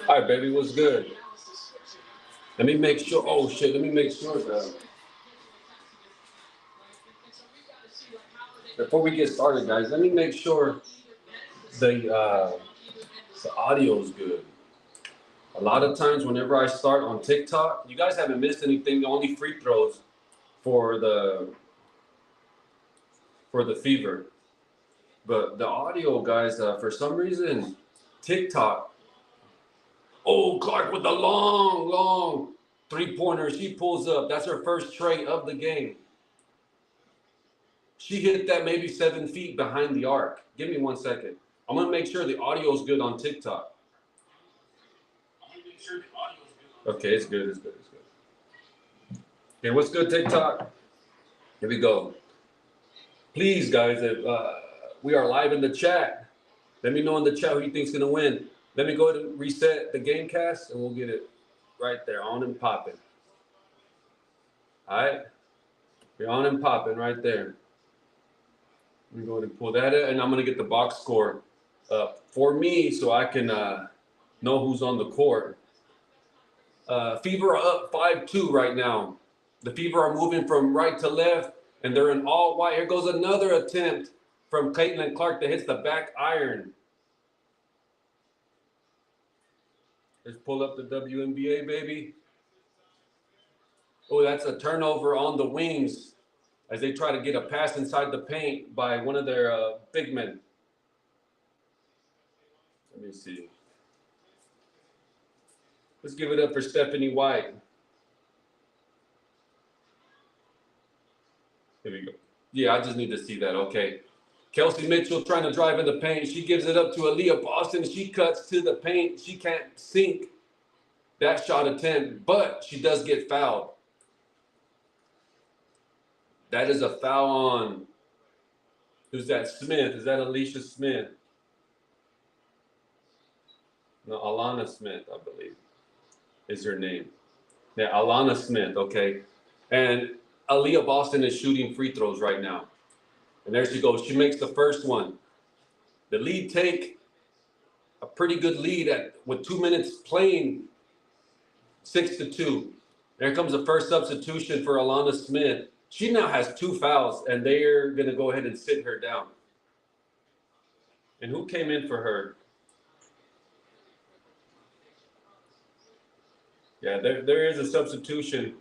All right, baby, what's good? Let me make sure. Oh shit, let me make sure that before we get started, guys, let me make sure the audio is good. A lot of times, whenever I start on TikTok, you guys haven't missed anything. The only free throws for the fever, but the audio, guys, for some reason, TikTok. Oh, Clark with the long three-pointer. She pulls up. That's her first tray of the game. She hit that maybe 7 feet behind the arc. Give me 1 second. I'm going to make sure the audio is good on TikTok. Okay, it's good. Okay, what's good, TikTok? Here we go. Please, guys, if we are live in the chat, let me know in the chat who you think's going to win. Let me go ahead and reset the game cast, and we'll get it right there, on and popping. All right? We're on and popping right there. Let me go ahead and pull that in, and I'm going to get the box score for me so I can know who's on the court. Fever are up 5-2 right now. The Fever are moving from right to left, and they're in all white. Here goes another attempt from Caitlin Clark that hits the back iron. Let's pull up the WNBA, baby. Oh, that's a turnover on the wings as they try to get a pass inside the paint by one of their big men. Let me see. Let's give it up for Stephanie White. Here we go. Yeah, I just need to see that. Okay. Kelsey Mitchell trying to drive in the paint. She gives it up to Aaliyah Boston. She cuts to the paint. She can't sink that shot attempt, but she does get fouled. That is a foul on, who's that, Smith? Is that Alicia Smith? No, Alana Smith, I believe, is her name. Yeah, Alana Smith, okay. And Aaliyah Boston is shooting free throws right now. And there she goes. She makes the first one. The lead take, a pretty good lead with 2 minutes playing, 6-2. There comes the first substitution for Alana Smith. She now has 2 fouls, and they're going to go ahead and sit her down. And who came in for her? Yeah, there is a substitution.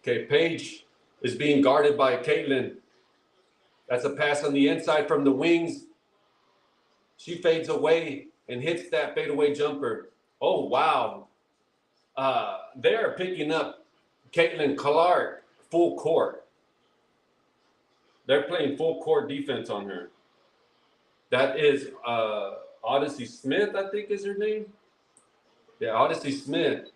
Okay, Paige is being guarded by Caitlin. That's a pass on the inside from the wings. She fades away and hits that fadeaway jumper. Oh, wow. They're picking up Caitlin Clark full court. They're playing full court defense on her. That is Odyssey Smith, I think is her name. Yeah, Odyssey Smith.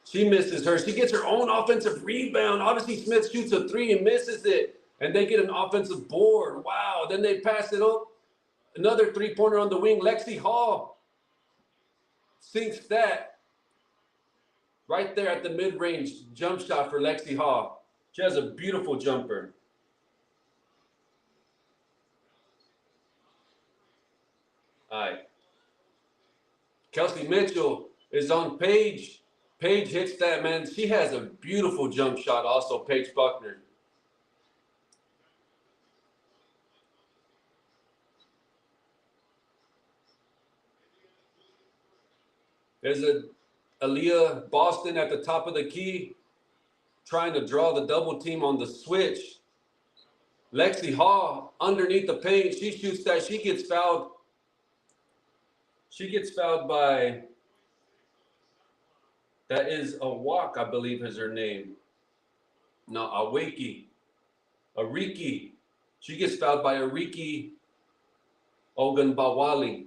She misses her. She gets her own offensive rebound. Odyssey Smith shoots a 3 and misses it. And they get an offensive board. Wow. Then they pass it up. Another 3-pointer on the wing. Lexi Hall sinks that right there at the mid-range jump shot for Lexi Hall. She has a beautiful jumper. All right. Kelsey Mitchell is on Paige. Paige hits that, man. She has a beautiful jump shot also, Paige Bueckers. There's a Aaliyah Boston at the top of the key trying to draw the double team on the switch. Lexi Hall underneath the paint. She shoots that. She gets fouled. She gets fouled by, that is a walk, I believe is her name. No, Ariki. She gets fouled by Ariki Ogunbawale.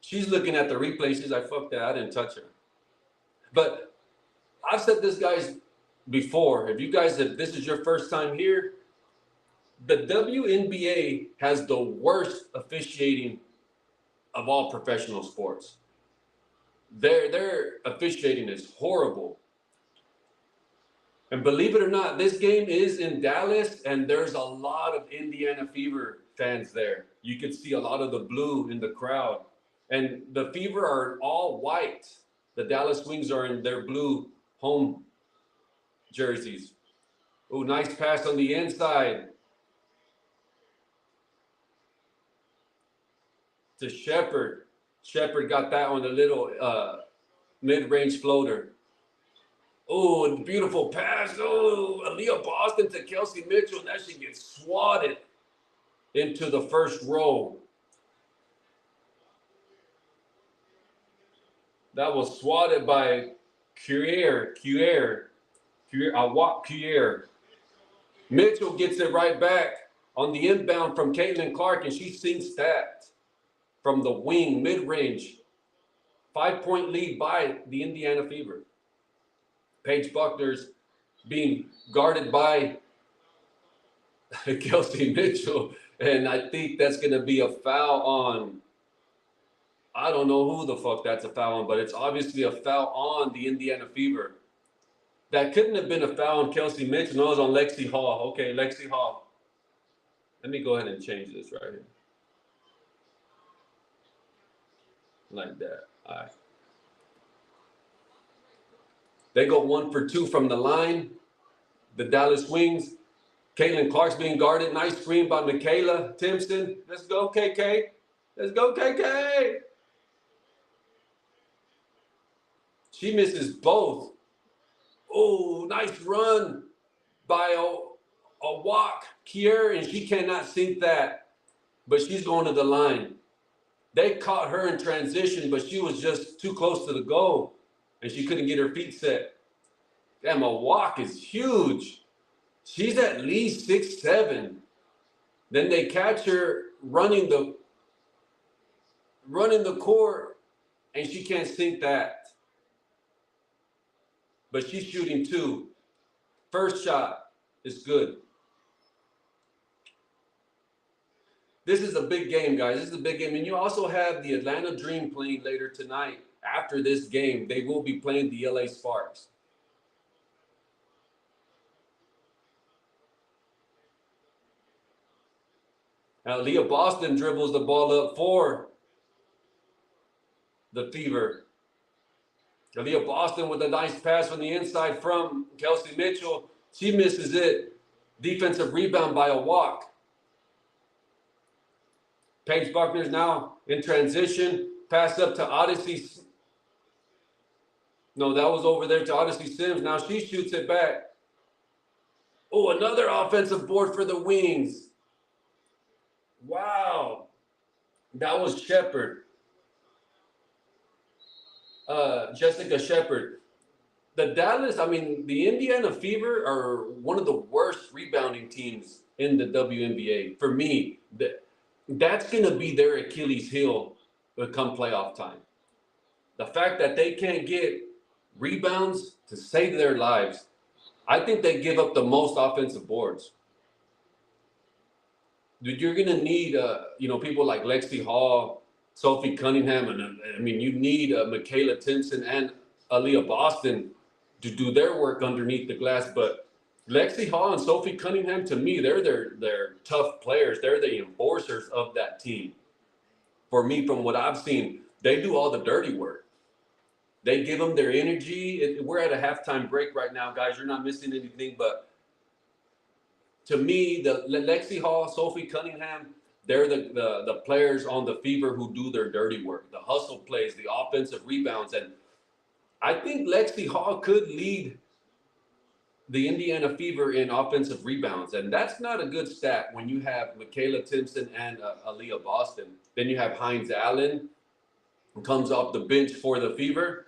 She's looking at the replay. She's like, fuck that, I didn't touch her. But I've said this, guys, before. If this is your first time here, the WNBA has the worst officiating of all professional sports. Their officiating is horrible. And believe it or not, this game is in Dallas, and there's a lot of Indiana Fever fans there. You can see a lot of the blue in the crowd. And the Fever are all white. The Dallas Wings are in their blue home jerseys. Oh, nice pass on the inside to Shepard. Shepard got that on a little mid-range floater. Oh, beautiful pass. Oh, Aaliyah Boston to Kelsey Mitchell, and that should get swatted into the first row. That was swatted by Cuier. Mitchell gets it right back on the inbound from Caitlin Clark, and she sinks that from the wing, mid-range. 5-point lead by the Indiana Fever. Paige Bueckers being guarded by Kelsey Mitchell, and I think that's going to be a foul on, I don't know who the fuck that's a foul on, but it's obviously a foul on the Indiana Fever. That couldn't have been a foul on Kelsey Mitchell. No, it was on Lexi Hall. Okay, Lexi Hall. Let me go ahead and change this right here. Like that. All right. They go 1 for 2 from the line. The Dallas Wings. Caitlin Clark's being guarded. Nice screen by Michaela Timpson. Let's go, KK. Let's go, KK. She misses both. Oh, nice run by a walk, Kier, and she cannot sink that. But she's going to the line. They caught her in transition, but she was just too close to the goal, and she couldn't get her feet set. Damn, a walk is huge. She's at least 6'7". Then they catch her running the court, and she can't sink that. But she's shooting 2. First shot is good. This is a big game, guys. This is a big game. And you also have the Atlanta Dream playing later tonight. After this game, they will be playing the LA Sparks. Now, Leah Boston dribbles the ball up for the Fever. Leah Boston with a nice pass from the inside from Kelsey Mitchell. She misses it. Defensive rebound by a walk. Paige Bueckers now in transition. Pass up to Odyssey. No, that was over there to Odyssey Sims. Now she shoots it back. Oh, another offensive board for the Wings. Wow. That was Shepard. Jessica Shepard. The Indiana Fever are one of the worst rebounding teams in the WNBA. For me, that's going to be their Achilles heel come playoff time. The fact that they can't get rebounds to save their lives. I think they give up the most offensive boards. Dude, you're going to need, people like Lexi Hall, Sophie Cunningham, and you need Michaela Timpson and Aaliyah Boston to do their work underneath the glass. But Lexi Hall and Sophie Cunningham, to me, they're tough players. They're the enforcers of that team. For me, from what I've seen, they do all the dirty work. They give them their energy. We're at a halftime break right now, guys. You're not missing anything. But to me, the Lexi Hall, Sophie Cunningham, they're the players on the Fever who do their dirty work, the hustle plays, the offensive rebounds. And I think Lexi Hall could lead the Indiana Fever in offensive rebounds. And that's not a good stat when you have Michaela Timpson and Aaliyah Boston. Then you have Hines Allen, who comes off the bench for the Fever.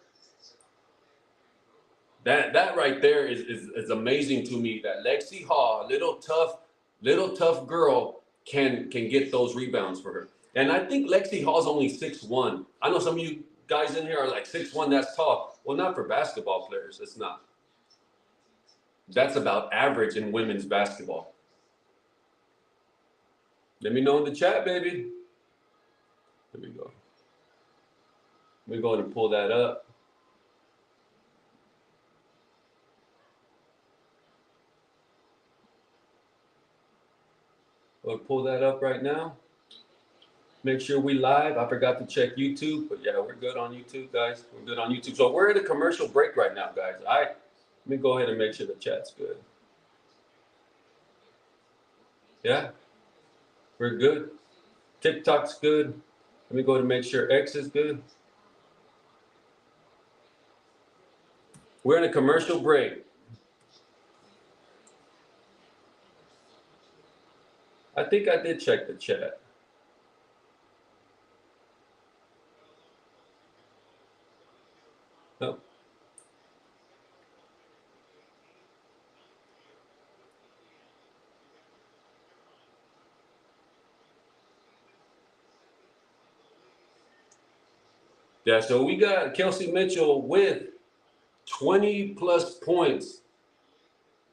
That right there is amazing to me, that Lexi Hall, little tough girl, can get those rebounds for her. And I think Lexi Hall's only 6'1". I know some of you guys in here are like 6'1", that's tall. Well, not for basketball players, it's not. That's about average in women's basketball. Let me know in the chat, baby. Here we go. Let me go ahead and pull that up. We'll pull that up right now. Make sure we live. I forgot to check YouTube, but yeah, we're good on YouTube, guys. We're good on YouTube. So we're at a commercial break right now, guys. All right. Let me go ahead and make sure the chat's good. Yeah, we're good. TikTok's good. Let me go ahead and make sure X is good. We're in a commercial break. I think I did check the chat. No. Yeah, so we got Kelsey Mitchell with 20 plus points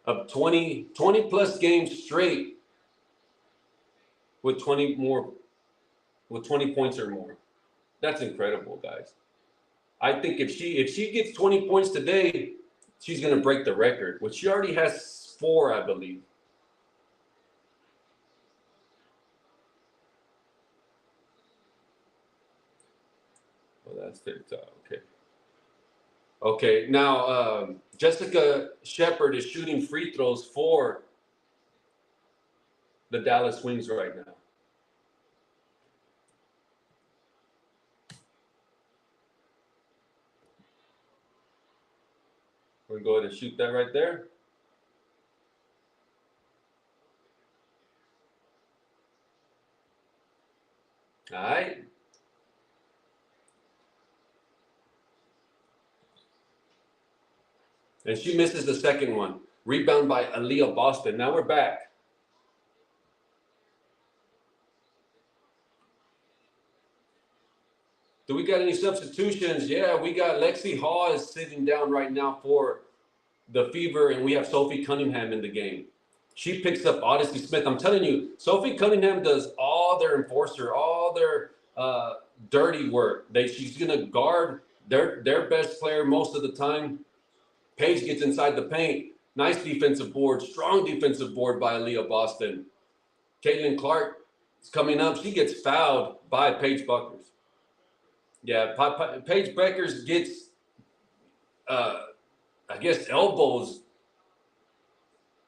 of 20 plus games straight with 20 points or more. That's incredible, guys. I think if she gets 20 points today, she's gonna break the record, which she already has 4, I believe. Oh, that's TikTok. Okay. Okay. Now, Jessica Shepard is shooting free throws for the Dallas Wings right now. We're gonna go ahead and shoot that right there. All right. And she misses the second one. Rebound by Aaliyah Boston. Now we're back. Do we got any substitutions? Yeah, we got Lexi Hall is sitting down right now for the Fever, and we have Sophie Cunningham in the game. She picks up Odyssey Smith. I'm telling you, Sophie Cunningham does all their enforcer, all their dirty work. She's going to guard their best player most of the time. Paige gets inside the paint. Nice defensive board, strong defensive board by Aaliyah Boston. Caitlin Clark is coming up. She gets fouled by Paige Bueckers. Yeah, Paige Bueckers gets, I guess, elbows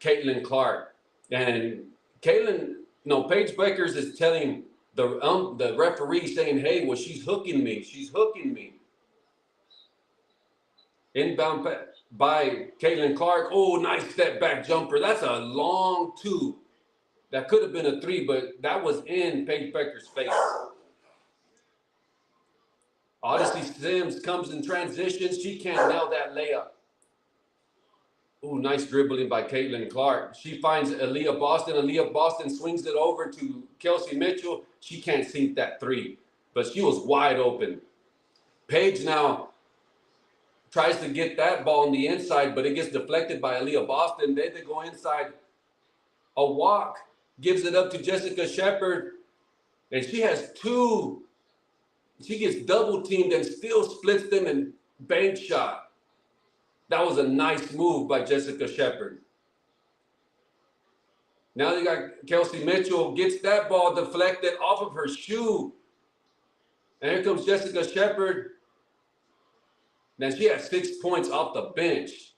Caitlin Clark. And Paige Bueckers is telling the referee, saying, hey, well, she's hooking me. She's hooking me. Inbound by Caitlin Clark. Oh, nice step back jumper. That's a long 2. That could have been a 3, but that was in Paige Bueckers' face. Odyssey Sims comes in transition. She can't nail that layup. Ooh, nice dribbling by Caitlin Clark. She finds Aaliyah Boston. Aaliyah Boston swings it over to Kelsey Mitchell. She can't sink that 3, but she was wide open. Paige now tries to get that ball on the inside, but it gets deflected by Aaliyah Boston. Then they go inside. A walk gives it up to Jessica Shepard, and she has 2. She gets double teamed and still splits them and bank shot. That was a nice move by Jessica Shepard. Now you got Kelsey Mitchell, gets that ball deflected off of her shoe. And here comes Jessica Shepard. Now she has 6 points off the bench.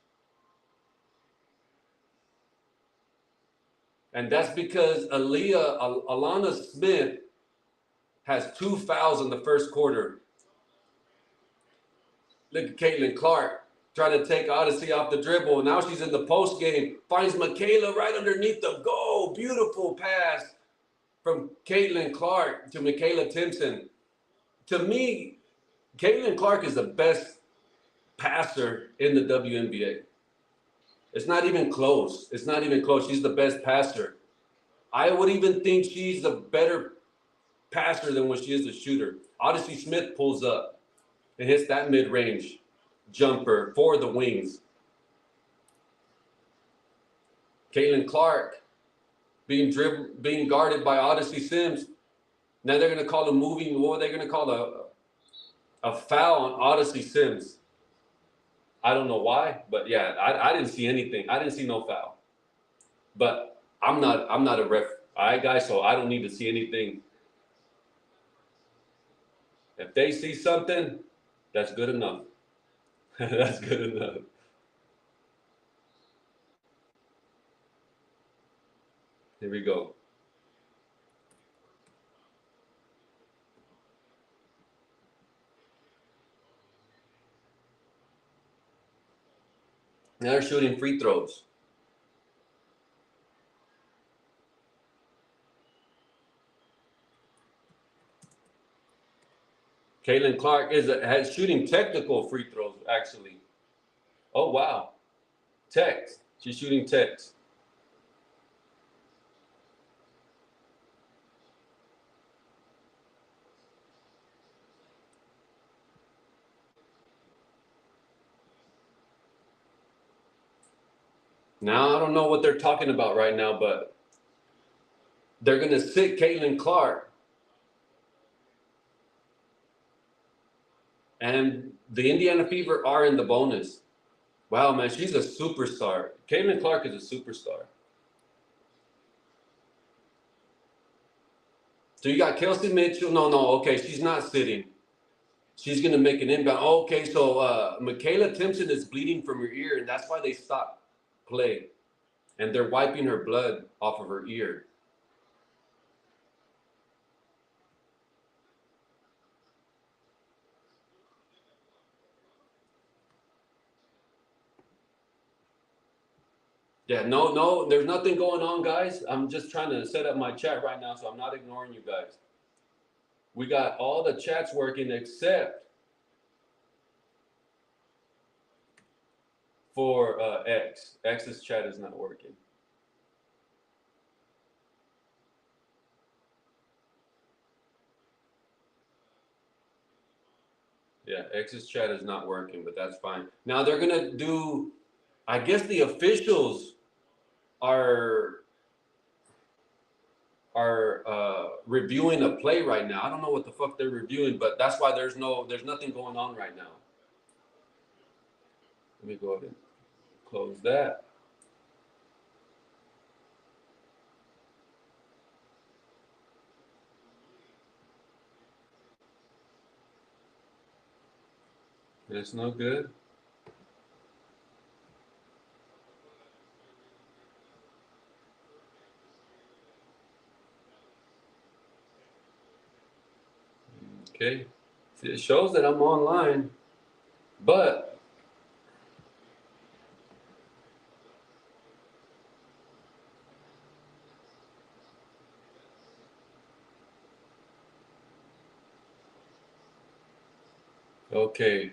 And that's because Alana Smith has 2 fouls in the first quarter. Look at Caitlin Clark trying to take Odyssey off the dribble. Now she's in the post game. Finds Michaela right underneath the goal. Beautiful pass from Caitlin Clark to Michaela Timpson. To me, Caitlin Clark is the best passer in the WNBA. It's not even close. It's not even close. She's the best passer. I would even think she's a better passer than what she is a shooter. Odyssey Smith pulls up and hits that mid-range jumper for the Wings. Caitlin Clark being guarded by Odyssey Sims. Now they're going to call what are they going to call a foul on Odyssey Sims. I don't know why, but yeah, I didn't see anything. I didn't see no foul. But I'm not a ref. All right, guys, so I don't need to see anything. If they see something, that's good enough. That's good enough. Here we go. Now they're shooting free throws. Caitlin Clark has shooting technical free throws, actually. Oh, wow. Text. She's shooting text. Now, I don't know what they're talking about right now, but they're going to sit Caitlin Clark. And the Indiana Fever are in the bonus. Wow, man, she's a superstar. Caitlin Clark is a superstar. So you got Kelsey Mitchell. No, okay, she's not sitting. She's going to make an inbound. Oh, okay, so Michaela Timpson is bleeding from her ear, and that's why they stopped play. And they're wiping her blood off of her ear. Yeah, no, there's nothing going on, guys. I'm just trying to set up my chat right now, so I'm not ignoring you guys. We got all the chats working except for X. X's chat is not working. Yeah, X's chat is not working, but that's fine. Now they're gonna do, I guess the officials are reviewing a play right now. I don't know what the fuck they're reviewing, but that's why there's nothing going on right now. Let me go ahead and close that. It's no good. Okay. See, it shows that I'm online, but okay.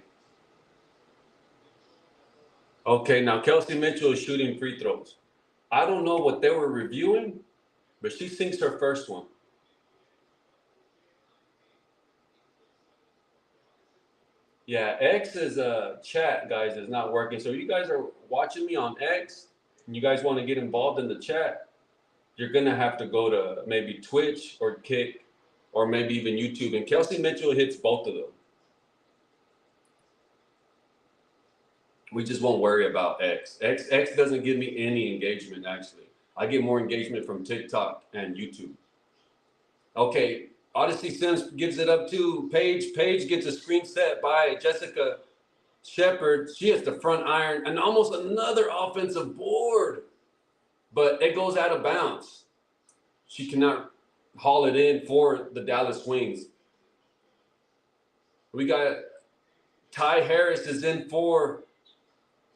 Okay, now Kelsey Mitchell is shooting free throws. I don't know what they were reviewing, but she sinks her first one. Yeah, X's chat, guys, is not working. So you guys are watching me on X, and you guys want to get involved in the chat, you're gonna have to go to maybe Twitch or Kick, or maybe even YouTube. And Kelsey Mitchell hits both of them. We just won't worry about X. X doesn't give me any engagement, actually. I get more engagement from TikTok and YouTube. Okay, Odyssey Sims gives it up to Paige. Paige gets a screen set by Jessica Shepard. She hits the front iron and almost another offensive board, but it goes out of bounds. She cannot haul it in for the Dallas Wings. We got Ty Harris is in for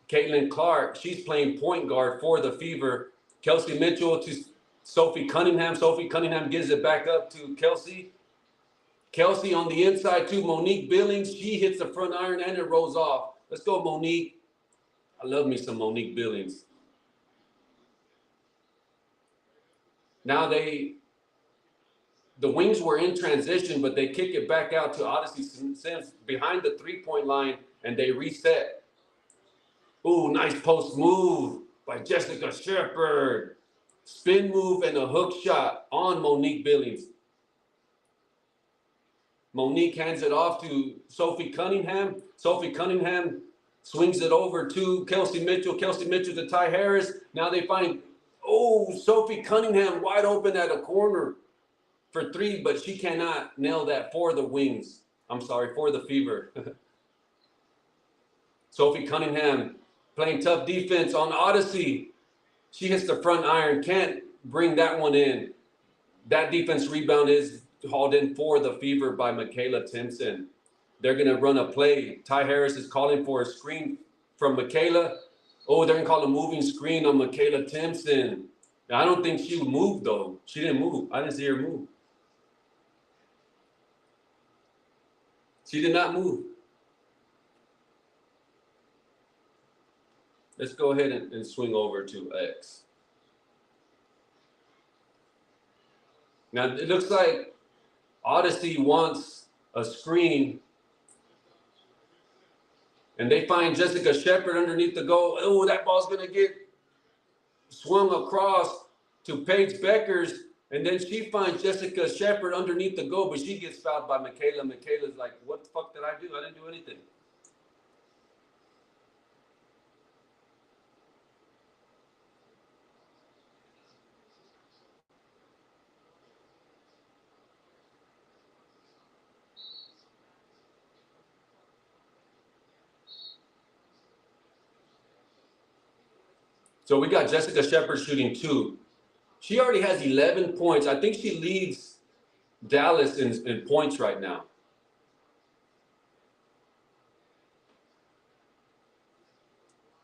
Caitlin Clark. She's playing point guard for the Fever. Kelsey Mitchell to Sophie Cunningham. Sophie Cunningham gives it back up to Kelsey. Kelsey on the inside to Monique Billings. She hits the front iron and it rolls off. Let's go, Monique. I love me some Monique Billings. Now the Wings were in transition, but they kick it back out to Odyssey Sims behind the three-point line, and they reset. Ooh, nice post move by Jessica Shepard. Spin move and a hook shot on Monique Billings. Monique hands it off to Sophie Cunningham. Sophie Cunningham swings it over to Kelsey Mitchell. Kelsey Mitchell to Ty Harris. Now they find, Oh, Sophie Cunningham wide open at a corner for three, but she cannot nail that for the Wings. I'm sorry, for the Fever. Sophie Cunningham playing tough defense on Odyssey. She hits the front iron, can't bring that one in. That defense rebound is hauled in for the Fever by Michaela Timpson. They're going to run a play. Ty Harris is calling for a screen from Michaela. Oh, they're going to call a moving screen on Michaela Timpson. Now, I don't think she moved, though. She didn't move. I didn't see her move. She did not move. Let's go ahead and swing over to X. Now, it looks like Odyssey wants a screen, and they find Jessica Shepard underneath the goal. Oh, that ball's going to get swung across to Paige Bueckers, and then she finds Jessica Shepard underneath the goal, but she gets fouled by Michaela. Michaela's like, what the fuck did I do? I didn't do anything. So we got Jessica Shepard shooting 2. She already has 11 points. I think she leads Dallas in points right now.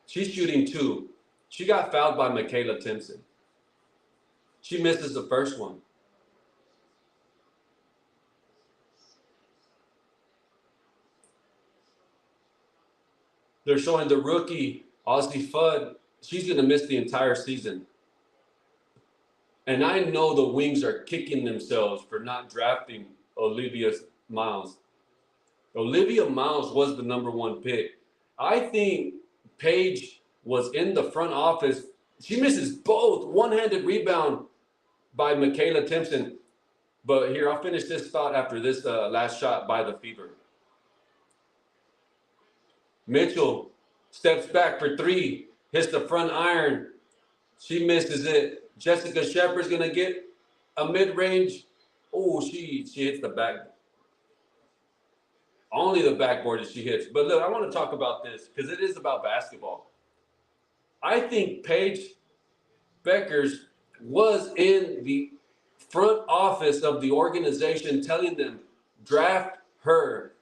She's shooting 2. She got fouled by Michaela Timpson. She misses the first one. They're showing the rookie, Ozzy Fudd. She's going to miss the entire season. And I know the Wings are kicking themselves for not drafting Olivia Miles. Olivia Miles was the #1 pick. I think Paige was in the front office. She misses both. One-handed rebound by Michaela Timpson. But here, I'll finish this thought after this last shot by the Fever. Mitchell steps back for 3. Hits the front iron. She misses it. Jessica Shepard's going to get a mid-range. Oh, she hits the back. Only the backboard that she hits. But look, I want to talk about this because it is about basketball. I think Paige Bueckers was in the front office of the organization telling them, draft her,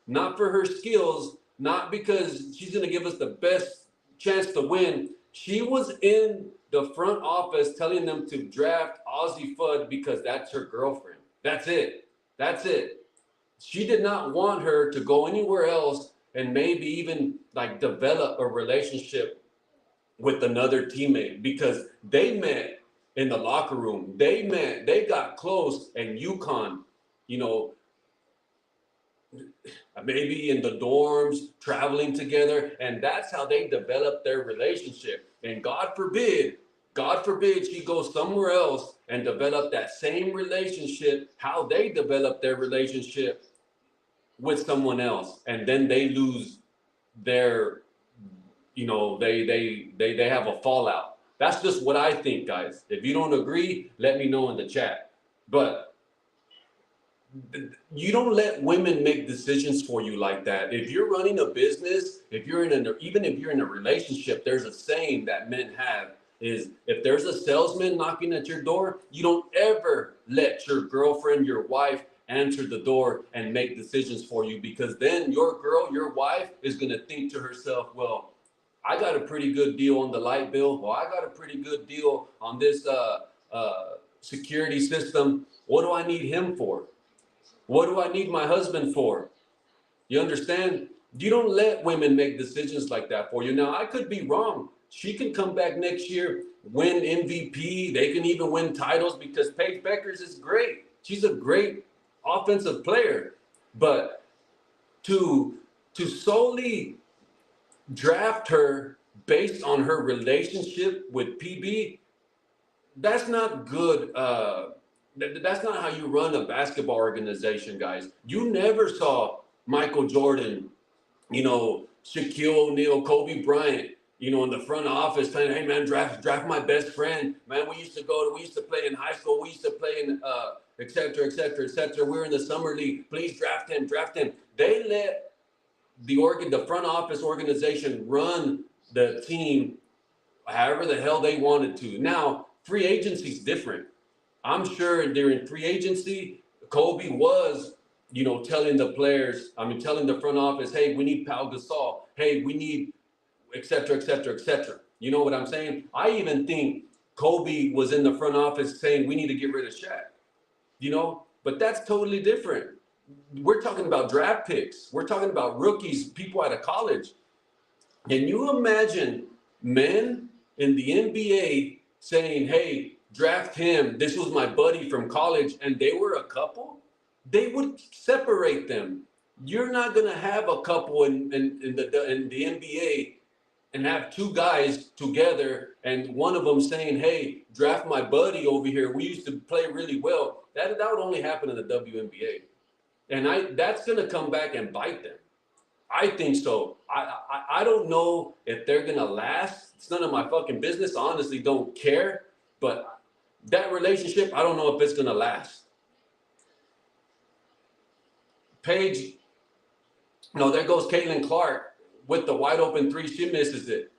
not for her skills, not because she's going to give us the best chance to win. She was in the front office telling them to draft Ozzy Fudd because that's her girlfriend. That's it. That's it. She did not want her to go anywhere else and maybe even like develop a relationship with another teammate because they met in the locker room. They got close, and UConn, maybe in the dorms, traveling together, and that's how they developed their relationship. And God forbid she goes somewhere else and develop that same relationship, how they developed their relationship with someone else. And then they lose their, they have a fallout. That's just what I think, guys. If you don't agree, let me know in the chat. But you don't let women make decisions for you like that. If you're running a business, even if you're in a relationship, there's a saying that men have is if there's a salesman knocking at your door, you don't ever let your girlfriend, your wife answer the door and make decisions for you, because then your wife is going to think to herself, well, I got a pretty good deal on the light bill. Well, I got a pretty good deal on this security system. What do I need him for? What do I need my husband for? You understand? You don't let women make decisions like that for you. Now, I could be wrong. She can come back next year, win MVP. They can even win titles because Paige Bueckers is great. She's a great offensive player. But to solely draft her based on her relationship with PB, that's not good. That's not how you run a basketball organization, guys. You never saw Michael Jordan, Shaquille O'Neal, Kobe Bryant in the front office saying, "Hey man, draft my best friend. Man, we used to play in high school. We used to play in et cetera, et cetera, et cetera. We're in the summer league. Please draft him, draft him." They let the front office organization run the team however the hell they wanted to. Now, free agency is different. I'm sure during free agency, Kobe was, telling the players, telling the front office, "Hey, we need Pau Gasol. Hey, we need et cetera, et cetera, et cetera." You know what I'm saying? I even think Kobe was in the front office saying, "We need to get rid of Shaq." But that's totally different. We're talking about draft picks. We're talking about rookies, people out of college. Can you imagine men in the NBA saying, "Hey, draft him. This was my buddy from college," and they were a couple? They would separate them. You're not gonna have a couple in the NBA and have two guys together and one of them saying, "Hey, draft my buddy over here. We used to play really well." That would only happen in the WNBA, and that's gonna come back and bite them. I think so. I don't know if they're gonna last. It's none of my fucking business. I honestly don't care. But that relationship, I don't know if it's gonna last. Paige, no, there goes Caitlin Clark with the wide open three. She misses it.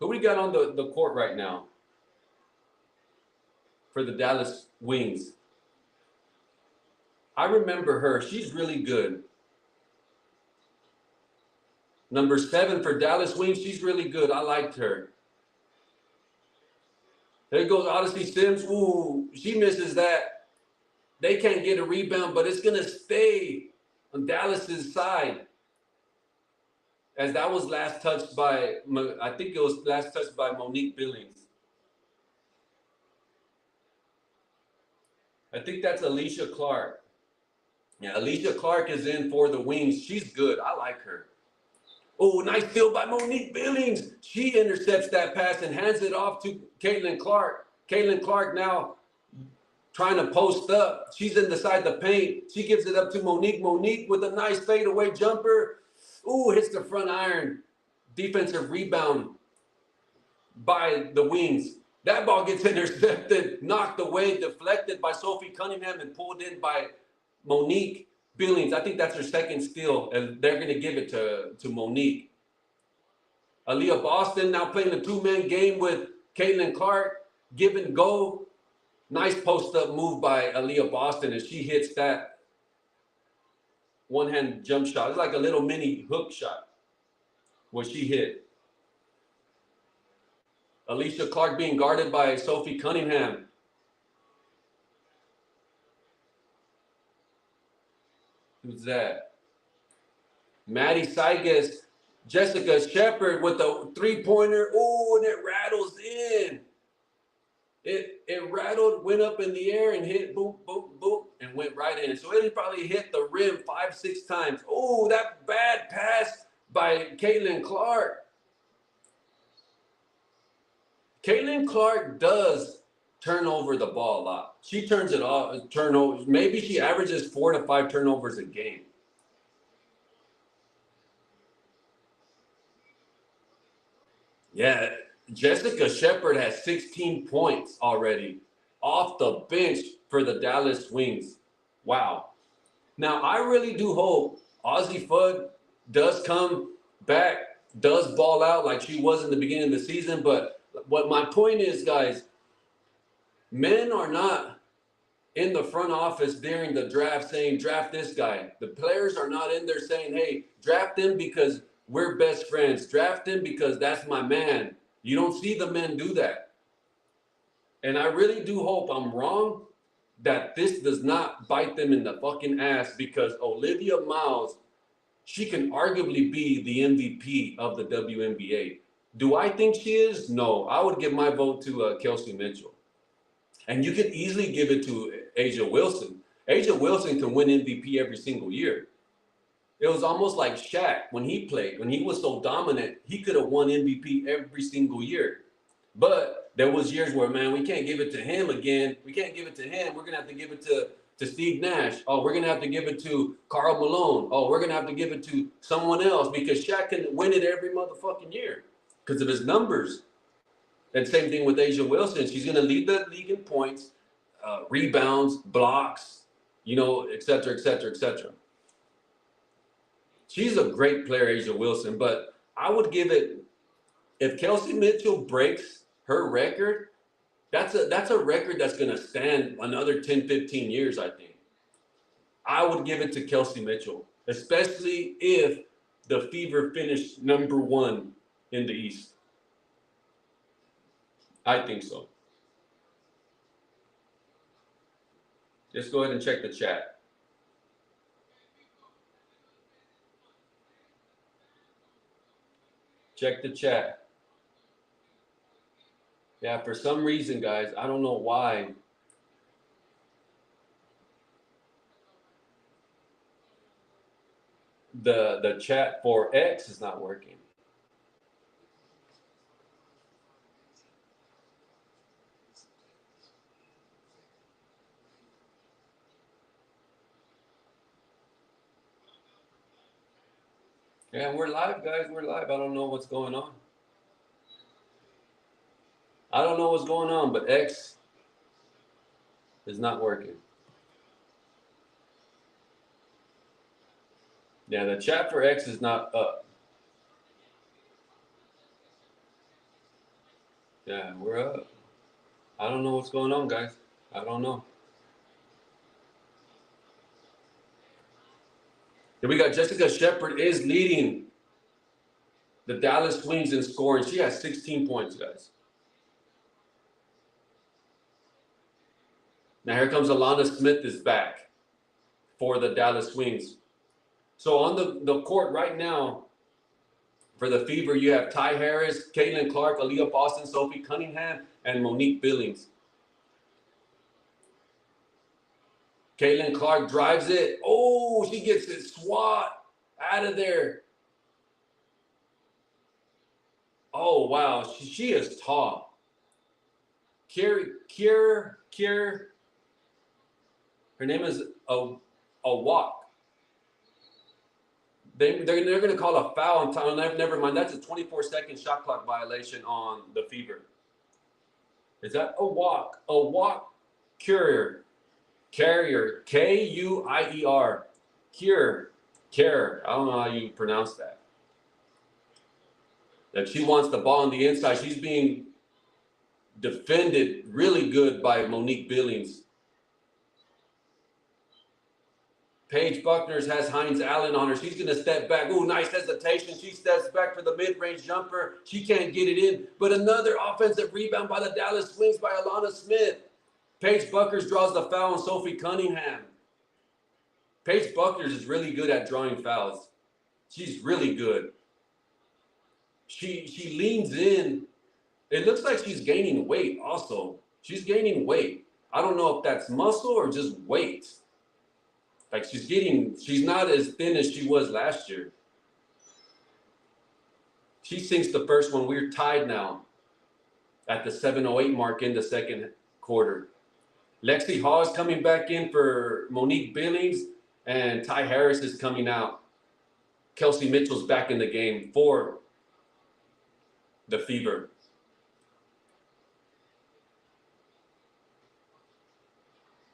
Who we got on the court right now for the Dallas Wings? I remember her. She's really good. Number 7 for Dallas Wings. She's really good. I liked her. There goes Odyssey Sims. Ooh, she misses that. They can't get a rebound, but it's going to stay on Dallas's side. As that was last touched by, I think it was last touched by Monique Billings. I think that's Alicia Clark. Yeah, Alicia Clark is in for the Wings. She's good. I like her. Oh, nice steal by Monique Billings. She intercepts that pass and hands it off to Caitlin Clark. Caitlin Clark now trying to post up. She's inside the paint. She gives it up to Monique. Monique with a nice fadeaway jumper. Ooh, hits the front iron. Defensive rebound by the Wings. That ball gets intercepted, knocked away, deflected by Sophie Cunningham, and pulled in by Monique Billings. I think that's her second steal, and they're going to give it to Monique. Aaliyah Boston now playing a two-man game with Caitlin Clark. Give and go. Nice post-up move by Aaliyah Boston, and she hits that one-hand jump shot. It's like a little mini hook shot where she hit. Alicia Clark being guarded by Sophie Cunningham. Who's that? Maddie Saigas. Jessica Shepard with a three-pointer. Oh, and it rattles in. It rattled, went up in the air and hit, boom, boom, boom, and went right in. So it probably hit the rim 5-6 times. Oh, that bad pass by Caitlin Clark. Caitlin Clark does turn over the ball a lot. She turns it off, turnovers. Maybe she averages 4 to 5 turnovers a game. Yeah, Jessica Shepard has 16 points already off the bench for the Dallas Wings. Wow. Now, I really do hope Ozzie Fudd does come back, does ball out like she was in the beginning of the season. But what my point is, guys, men are not in the front office during the draft saying, "Draft this guy." The players are not in there saying, "Hey, draft him because we're best friends. Draft him because that's my man." You don't see the men do that. And I really do hope I'm wrong, that this does not bite them in the fucking ass, because Olivia Miles, she can arguably be the MVP of the WNBA. Do I think she is? No. I would give my vote to Kelsey Mitchell. And you could easily give it to Asia Wilson. Asia Wilson can win MVP every single year. It was almost like Shaq when he played. When he was so dominant, he could have won MVP every single year. But there was years where, man, we can't give it to him again. We can't give it to him. We're going to have to give it to to Steve Nash. Oh, we're going to have to give it to Karl Malone. Oh, we're going to have to give it to someone else because Shaq can win it every motherfucking year because of his numbers. And same thing with Asia Wilson. She's going to lead the league in points, rebounds, blocks, you know, et cetera, et cetera, et cetera. She's a great player, Asia Wilson, but I would give it, if Kelsey Mitchell breaks her record, that's a record that's going to stand another 10, 15 years, I think. I would give it to Kelsey Mitchell, especially if the Fever finished #1 in the East. I think so. Just go ahead and check the chat. Check the chat. Yeah, for some reason, guys, I don't know why. The chat for X is not working. Yeah, we're live, guys. We're live. I don't know what's going on. I don't know what's going on, but X is not working. Yeah, the chat for X is not up. Yeah, we're up. I don't know what's going on, guys. I don't know. Here we got Jessica Shepard is leading the Dallas Wings in scoring. She has 16 points, guys. Now here comes Alana Smith is back for the Dallas Wings. So on the court right now for the Fever, you have Ty Harris, Caitlin Clark, Aaliyah Boston, Sophie Cunningham, and Monique Billings. Caitlin Clark drives it. Oh, she gets it swat out of there. Oh, wow. She is tall. Kier. Her name is a walk. They're going to call a foul on time. Never mind. That's a 24-second shot clock violation on the Fever. Is that a walk? A walk carrier. Carrier. Kuier. Care. I don't know how you pronounce that. That she wants the ball on the inside. She's being defended really good by Monique Billings. Paige Bueckers has Hines Allen on her. She's going to step back. Ooh, nice hesitation. She steps back for the mid-range jumper. She can't get it in. But another offensive rebound by the Dallas Wings by Alana Smith. Paige Bueckers draws the foul on Sophie Cunningham. Paige Bueckers is really good at drawing fouls. She's really good. She leans in. It looks like she's gaining weight also. She's gaining weight. I don't know if that's muscle or just weight. Like she's not as thin as she was last year. She sinks the first one. We're tied now at the 7:08 mark in the second quarter. Lexi Hawes coming back in for Monique Billings, and Ty Harris is coming out. Kelsey Mitchell's back in the game for the Fever.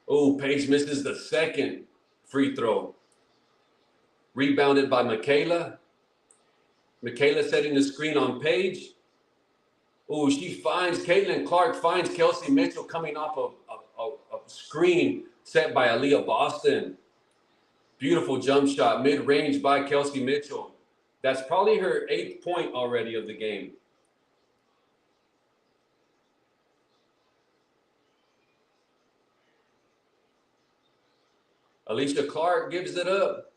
Oh, Paige misses the second free throw. Rebounded by Michaela. Michaela setting the screen on Paige. Oh, Caitlin Clark finds Kelsey Mitchell coming off a screen set by Aaliyah Boston. Beautiful jump shot, mid-range by Kelsey Mitchell. That's probably her 8th point already of the game. Alicia Clark gives it up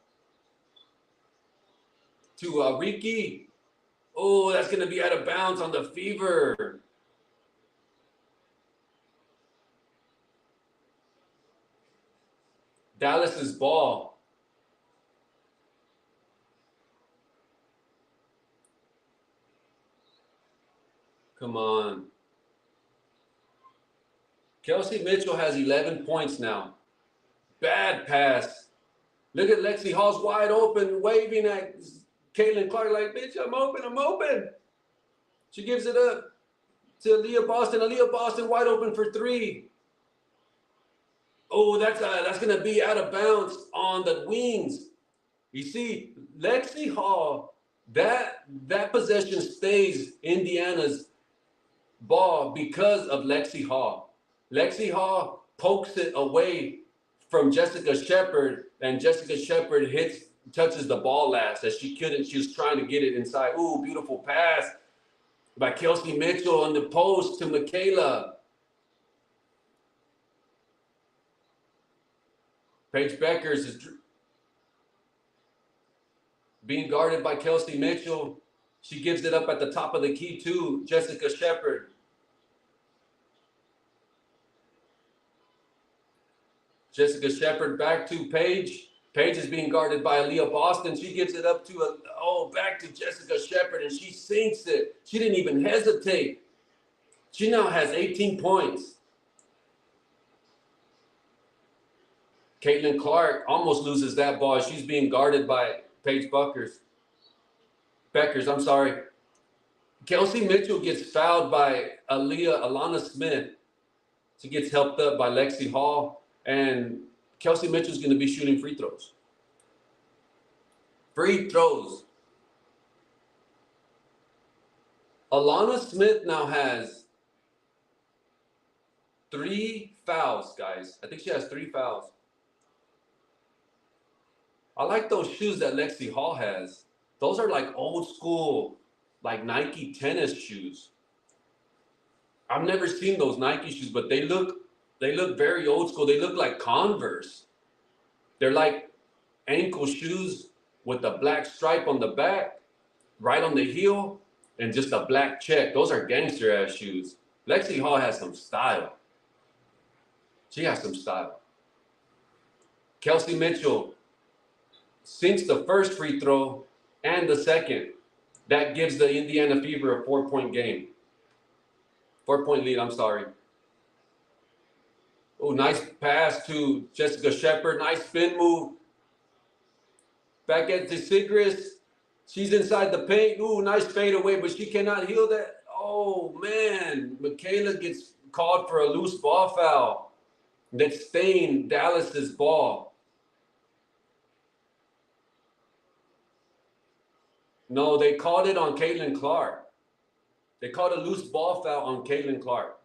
to Riki. Oh, that's going to be out of bounds on the Fever. Dallas's ball. Come on. Kelsey Mitchell has 11 points now. Bad pass. Look at Lexi Hall's wide open, waving at Caitlin Clark like, bitch, I'm open, I'm open. She gives it up to Aaliyah Boston. Aaliyah Boston wide open for three. Oh, that's gonna be out of bounds on the wings. You see, Lexi Hall, that possession stays Indiana's ball because of Lexi Hall. Lexi Hall pokes it away from Jessica Shepard, and Jessica Shepard touches the ball last as she couldn't. She was trying to get it inside. Ooh, beautiful pass by Kelsey Mitchell on the post to Michaela. Paige Bueckers is being guarded by Kelsey Mitchell. She gives it up at the top of the key to Jessica Shepard. Jessica Shepard back to Paige. Paige is being guarded by Aaliyah Boston. She gives it up to, back to Jessica Shepard, and she sinks it. She didn't even hesitate. She now has 18 points. Caitlin Clark almost loses that ball. She's being guarded by Paige Bueckers. I'm sorry. Kelsey Mitchell gets fouled by Alana Smith. She gets helped up by Lexi Hall. And Kelsey Mitchell's going to be shooting free throws. Free throws. Alana Smith now has 3 fouls, guys. I think she has 3 fouls. I like those shoes that Lexi Hall has. Those are like old school, like Nike tennis shoes. I've never seen those Nike shoes, but they look very old school. They look like Converse. They're like ankle shoes with a black stripe on the back, right on the heel, and just a black check. Those are gangster ass shoes. Lexi Hall has some style. She has some style. Kelsey Mitchell sinks the first free throw and the second. That gives the Indiana Fever a 4-point game. 4-point lead, I'm sorry. Oh, nice pass to Jessica Shepard. Nice spin move. Back at DeSigris. She's inside the paint. Ooh, nice fade away, but she cannot heal that. Oh, man. Michaela gets called for a loose ball foul that stained Dallas's ball. No, they called it on Caitlin Clark. They called a loose ball foul on Caitlin Clark.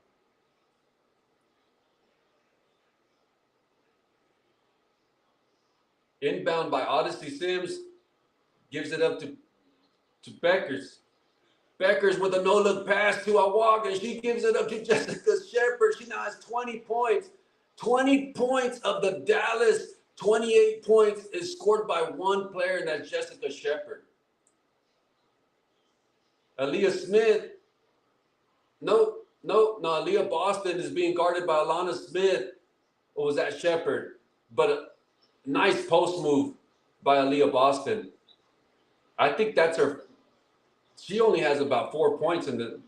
Inbound by Odyssey Sims. Gives it up to Bueckers. Bueckers with a no-look pass to a walk, and she gives it up to Jessica Shepard. She now has 20 points. 20 points of the Dallas. 28 points is scored by one player, and that's Jessica Shepard. Aaliyah Smith. No, Aaliyah Boston is being guarded by Alana Smith. Or was that Shepard? But a nice post move by Aaliyah Boston. I think that's her. She only has about 4 points in the.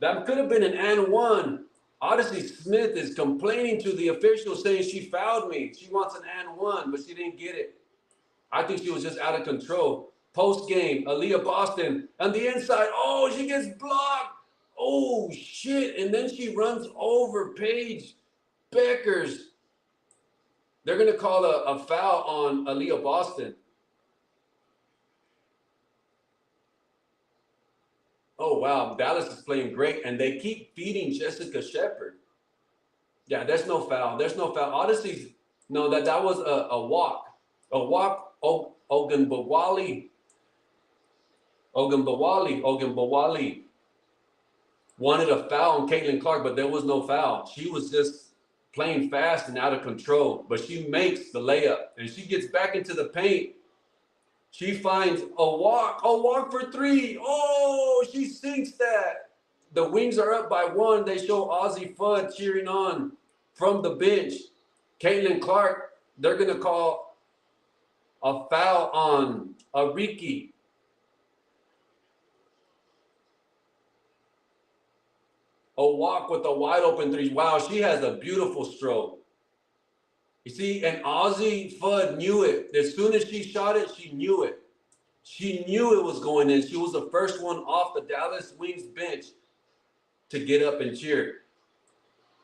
That could have been an and one. Odyssey Smith is complaining to the official saying she fouled me. She wants an and one, but she didn't get it. I think she was just out of control. Post game, Aaliyah Boston on the inside. Oh, she gets blocked. Oh, shit. And then she runs over Paige Bueckers. They're going to call a foul on Aaliyah Boston. Oh, wow. Dallas is playing great, and they keep feeding Jessica Shepard. Yeah, there's no foul. There's no foul. Odyssey's, no, that was a walk. A walk, Ogunbowale wanted a foul on Caitlin Clark, but there was no foul. She was just playing fast and out of control, but she makes the layup, and she gets back into the paint. She finds a walk for three. Oh, she sinks that. The Wings are up by one. They show Ozzie Fudd cheering on from the bench. Caitlin Clark, they're going to call a foul on Ariki. A walk with a wide open three. Wow, she has a beautiful stroke. You see, and Aussie Fudd knew it. As soon as she shot it, she knew it. She knew it was going in. She was the first one off the Dallas Wings bench to get up and cheer.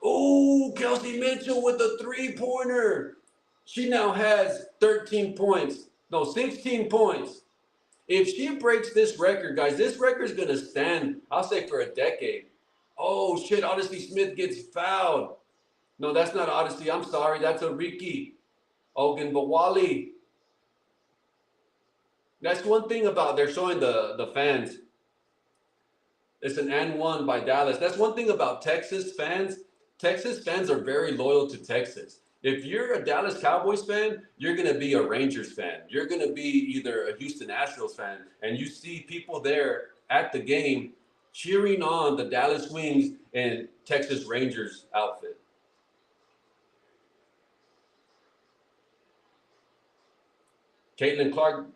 Oh, Kelsey Mitchell with a three-pointer. She now has 13 points. No, 16 points. If she breaks this record, guys, this record is going to stand, I'll say, for a decade. Oh, shit, Odyssey Smith gets fouled. No, that's not Odyssey. I'm sorry. That's a Ricky Ogunbowale. That's one thing about they're showing the fans. It's an and one by Dallas. That's one thing about Texas fans. Texas fans are very loyal to Texas. If you're a Dallas Cowboys fan, you're going to be a Rangers fan. You're going to be either a Houston Astros fan. And you see people there at the game cheering on the Dallas Wings and Texas Rangers outfit. Caitlin Clark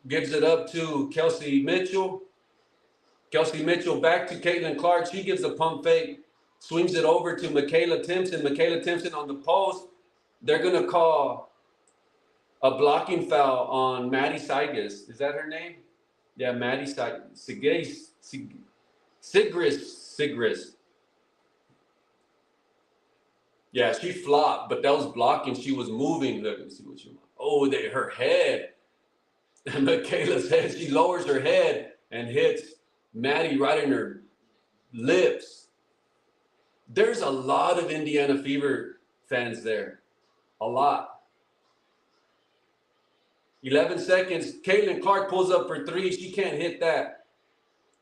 gives it up to Kelsey Mitchell. Kelsey Mitchell back to Caitlin Clark. She gives a pump fake, swings it over to Michaela Timpson. Michaela Timpson on the post. They're going to call a blocking foul on Maddie Sigris. Is that her name? Yeah, Maddie Sigris. Sigris. Yeah, she flopped, but that was blocking. She was moving. Let me see what she. Oh, her head. Michaela's head. She lowers her head and hits Maddie right in her lips. There's a lot of Indiana Fever fans there. A lot. 11 seconds. Caitlin Clark pulls up for three. She can't hit that.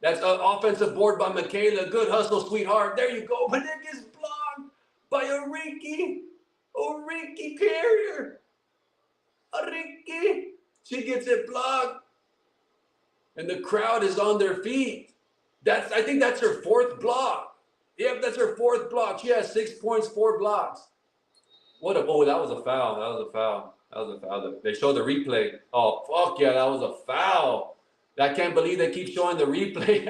That's an offensive board by Michaela. Good hustle, sweetheart. There you go. But it gets blocked by a Ricky Carrier. A Ricky. She gets it blocked. And the crowd is on their feet. I think that's her fourth block. Yep, that's her fourth block. She has 6 points, 4 blocks. That was a foul. They show the replay. Oh, fuck yeah, that was a foul. I can't believe they keep showing the replay.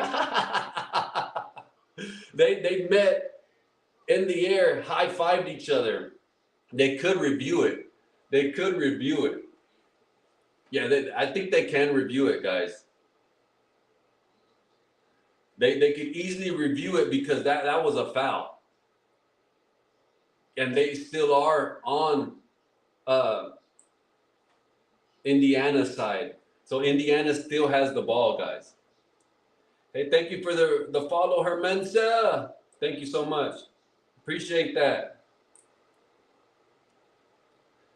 They met in the air, high-fived each other. They could review it. Yeah, I think they can review it, guys. They could easily review it because that was a foul. And they still are on Indiana's side. So Indiana still has the ball, guys. Hey, thank you for the follow, Hermensa. Thank you so much. Appreciate that.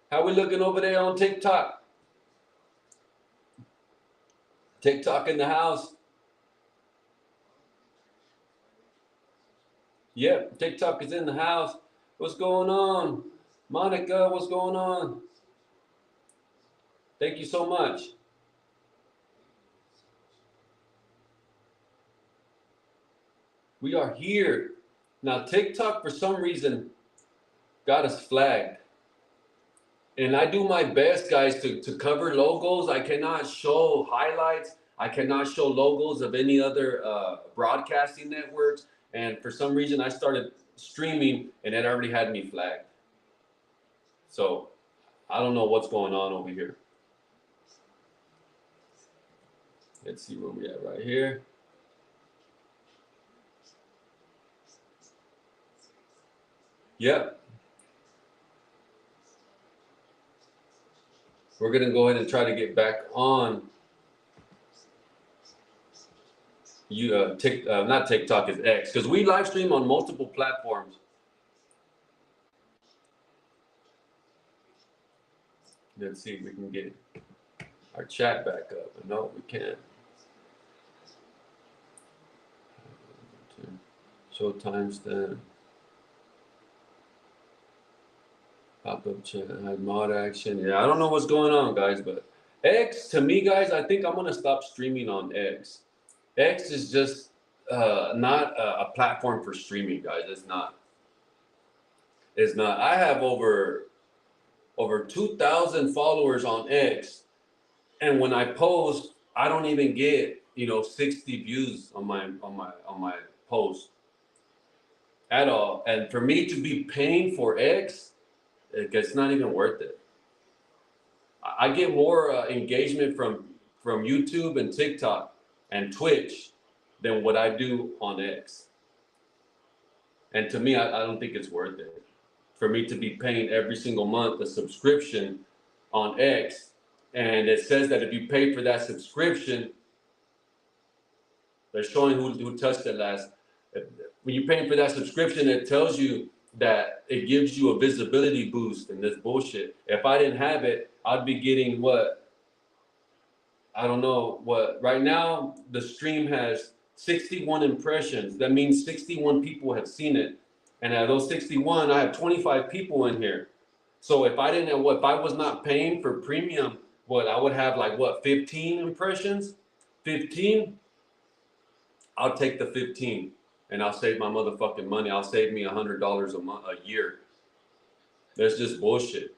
How we looking over there on TikTok? TikTok in the house. Yep, TikTok is in the house. What's going on? Monica, what's going on? Thank you so much. We are here. Now, TikTok, for some reason, got us flagged. And I do my best, guys, to cover logos. I cannot show highlights. I cannot show logos of any other broadcasting networks. And for some reason, I started streaming, and it already had me flagged. So I don't know what's going on over here. Let's see where we at right here. Yep. We're going to go ahead and try to get back on. Not TikTok, is X, because we live stream on multiple platforms. Let's see if we can get our chat back up. No, we can't. Show timestamp. Pop-up chat, hide mod action. Yeah, I don't know what's going on, guys, but X, to me, guys, I think I'm going to stop streaming on X. X is just not a platform for streaming, guys. It's not. I have over 2,000 followers on X, and when I post, I don't even get 60 views on my post at all. And for me to be paying for X, It's not even worth it. I get more engagement from YouTube and TikTok and Twitch than what I do on X. And to me, I don't think it's worth it for me to be paying every single month a subscription on X. And it says that if you pay for that subscription, they're showing who touched it last. When you're paying for that subscription, it tells you that it gives you a visibility boost and this bullshit. If I didn't have it, I'd be getting what? I don't know what. Right now, the stream has 61 impressions. That means 61 people have seen it. And out of those 61, I have 25 people in here. So if I didn't, if I was not paying for premium, I would have like 15 impressions? 15? I'll take the 15 and I'll save my motherfucking money. I'll save me $100 a year. That's just bullshit.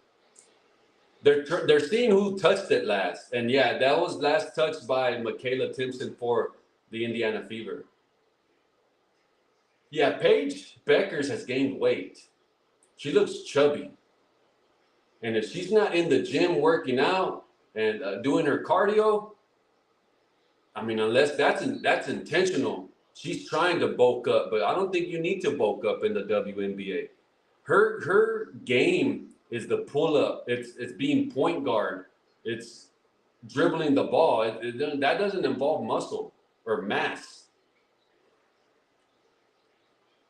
They're seeing who touched it last. And yeah, that was last touched by Michaela Timpson for the Indiana Fever. Yeah, Paige Bueckers has gained weight. She looks chubby. And if she's not in the gym working out and doing her cardio, I mean, unless that's intentional, she's trying to bulk up. But I don't think you need to bulk up in the WNBA. Her game is the pull up. It's being point guard. It's dribbling the ball. That doesn't involve muscle or mass.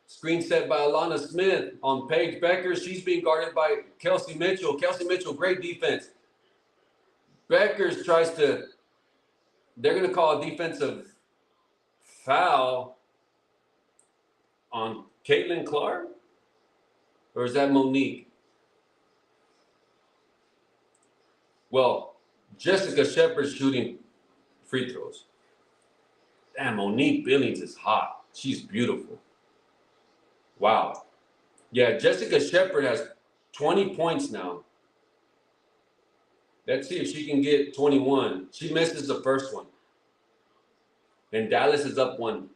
Screen set by Alana Smith on Paige Bueckers. She's being guarded by Kelsey Mitchell. Kelsey Mitchell, great defense. Bueckers tries to, they're going to call a defensive foul on Caitlin Clark? Or is that Monique? Well, Jessica Shepard's shooting free throws. Damn, Monique Billings is hot. She's beautiful. Wow. Yeah, Jessica Shepard has 20 points now. Let's see if she can get 21. She misses the first one. And Dallas is up 1.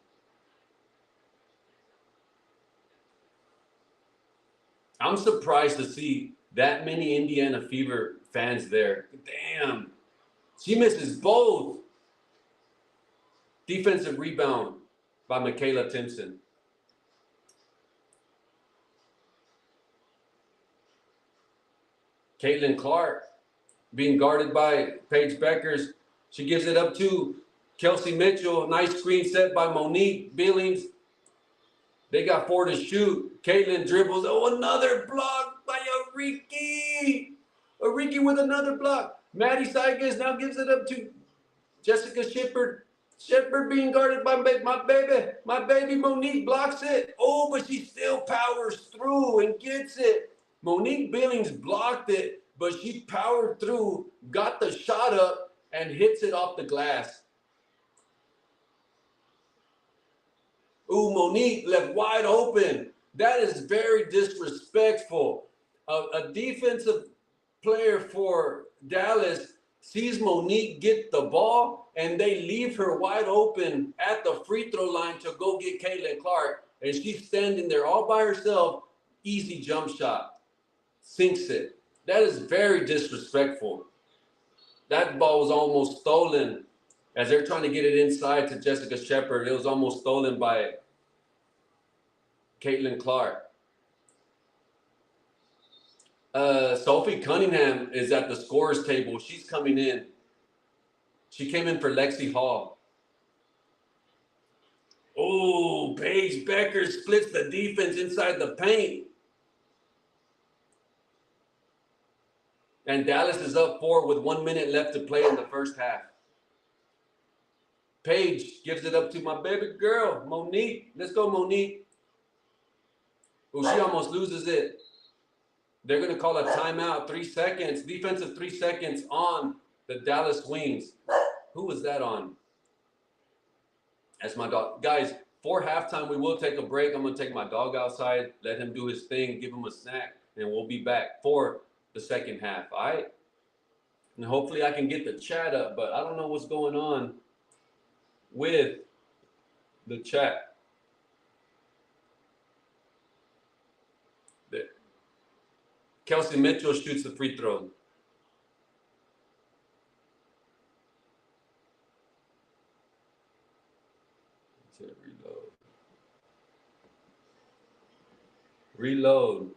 I'm surprised to see that many Indiana Fever fans there. Damn. She misses both. Defensive rebound by Michaela Timpson. Caitlin Clark being guarded by Paige Bueckers. She gives it up to Kelsey Mitchell. Nice screen set by Monique Billings. They got 4 to shoot. Caitlin dribbles. Oh, another block by Ariki. Ariki with another block. Maddie Saigas now gives it up to Jessica Shepard. Shepard being guarded by my baby. My baby Monique blocks it. Oh, but she still powers through and gets it. Monique Billings blocked it, but she powered through, got the shot up, and hits it off the glass. Ooh, Monique left wide open. That is very disrespectful. A defensive player for Dallas sees Monique get the ball, and they leave her wide open at the free throw line to go get Caitlin Clark, and she's standing there all by herself. Easy jump shot. Sinks it. That is very disrespectful. That ball was almost stolen as they're trying to get it inside to Jessica Shepard. It was almost stolen by Caitlin Clark. Sophie Cunningham is at the scorer's table. She's coming in. She came in for Lexi Hall. Oh, Paige Bueckers splits the defense inside the paint. And Dallas is up 4 with 1 minute left to play in the first half. Paige gives it up to my baby girl, Monique. Let's go, Monique. Oh, she almost loses it. They're going to call a timeout, 3 seconds, defensive 3 seconds on the Dallas Wings. Who was that on? That's my dog. Guys, for halftime, we will take a break. I'm going to take my dog outside, let him do his thing, give him a snack, and we'll be back for the second half, all right? And hopefully I can get the chat up, but I don't know what's going on with the chat. Kelsey Mitchell shoots the free throw. Reload.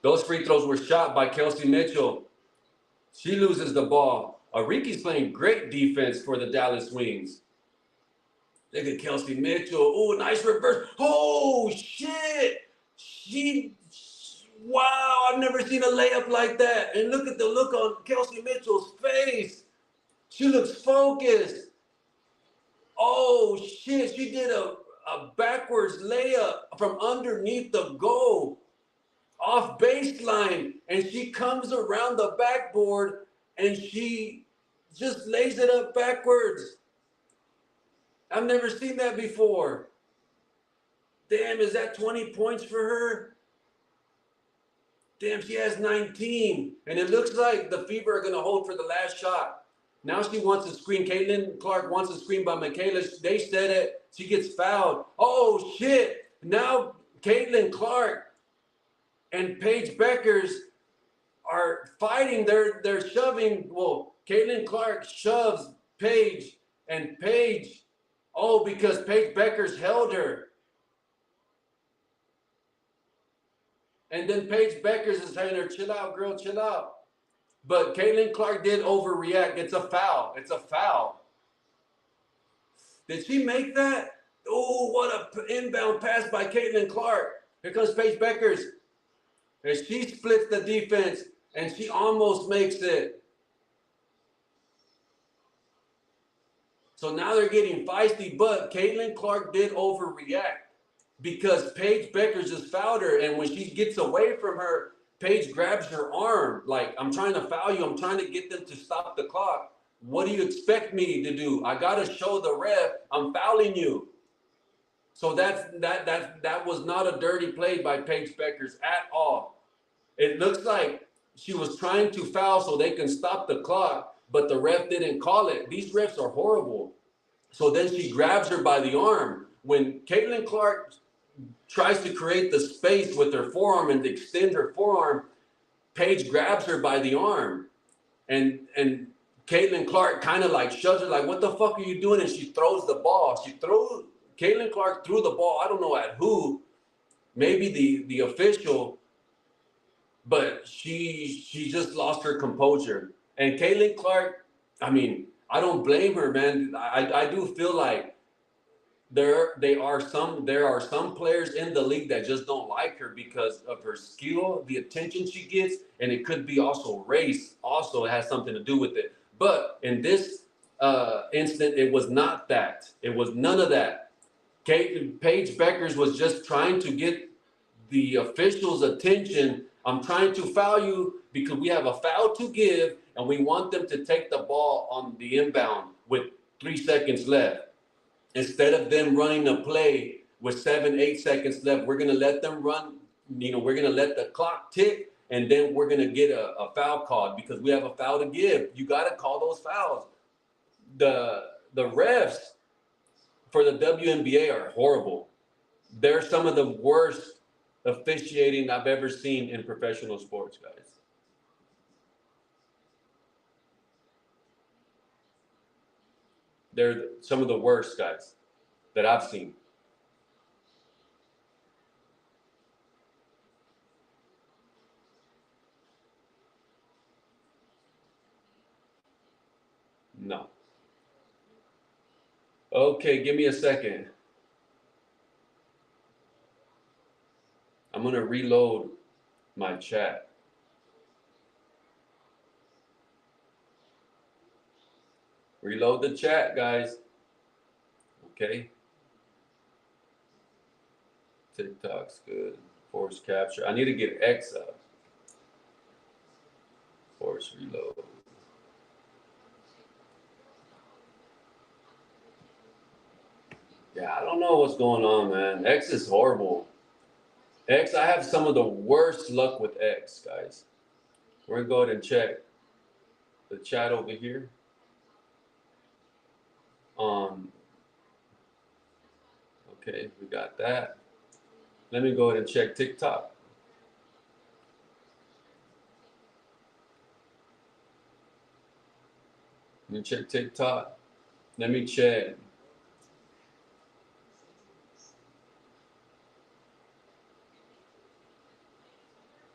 Those free throws were shot by Kelsey Mitchell. She loses the ball. Ariki's playing great defense for the Dallas Wings. Look at Kelsey Mitchell. Oh, nice reverse. Oh, shit. Wow, I've never seen a layup like that. And look at the look on Kelsey Mitchell's face. She looks focused. Oh, shit. She did a backwards layup from underneath the goal, off baseline. And she comes around the backboard and she just lays it up backwards. I've never seen that before. Damn, is that 20 points for her? Damn, she has 19. And it looks like the Fever are going to hold for the last shot. Now she wants a screen. Caitlin Clark wants a screen by Michaela. They said it. She gets fouled. Oh, shit. Now Caitlin Clark and Paige Bueckers are fighting. They're shoving. Well, Caitlin Clark shoves Paige, and Paige, oh, because Paige Bueckers held her. And then Paige Bueckers is telling her, chill out, girl, chill out. But Caitlin Clark did overreact. It's a foul. It's a foul. Did she make that? Oh, what an inbound pass by Caitlin Clark. Here comes Paige Bueckers. And she splits the defense, and she almost makes it. So now they're getting feisty, but Caitlin Clark did overreact because Paige Bueckers just fouled her, and when she gets away from her, Paige grabs her arm, like, I'm trying to foul you. I'm trying to get them to stop the clock. What do you expect me to do? I got to show the ref I'm fouling you. So that was not a dirty play by Paige Bueckers at all. It looks like she was trying to foul so they can stop the clock, but the ref didn't call it. These refs are horrible. So then she grabs her by the arm. When Caitlin Clark tries to create the space with her forearm and extend her forearm, Paige grabs her by the arm. And Caitlin Clark kind of like shoves her, like, what the fuck are you doing? And she throws the ball. Caitlin Clark threw the ball. I don't know at who, maybe the official, but she just lost her composure. And Caitlin Clark, I mean, I don't blame her, man. I do feel like there are some players in the league that just don't like her because of her skill, the attention she gets, and it could be also race. Also, it has something to do with it. But in this instant, it was not that. It was none of that. Paige Bueckers was just trying to get the officials' attention. I'm trying to foul you because we have a foul to give, and we want them to take the ball on the inbound with 3 seconds left. Instead of them running a play with 7, 8 seconds left, we're going to let them run. We're going to let the clock tick, and then we're going to get a foul called because we have a foul to give. You got to call those fouls. The refs for the WNBA are horrible. They're some of the worst officiating I've ever seen in professional sports, guys. They're some of the worst guys that I've seen. No. Okay, give me a second. I'm going to reload my chat. Reload the chat, guys. Okay. TikTok's good. Force capture. I need to get X up. Force reload. Yeah, I don't know what's going on, man. X is horrible. X, I have some of the worst luck with X, guys. We're going to go ahead and check the chat over here. Okay, we got that. Let me go ahead and check TikTok. Let me check TikTok. Let me check.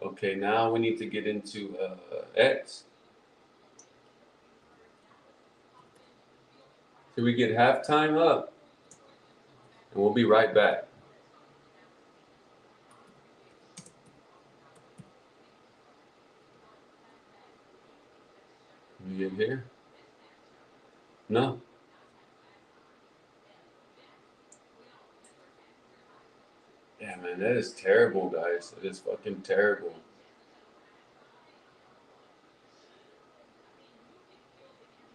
Okay, now we need to get into X. Can we get halftime up? And we'll be right back. Can we get here? No. Yeah, man, that is terrible, guys. It is fucking terrible.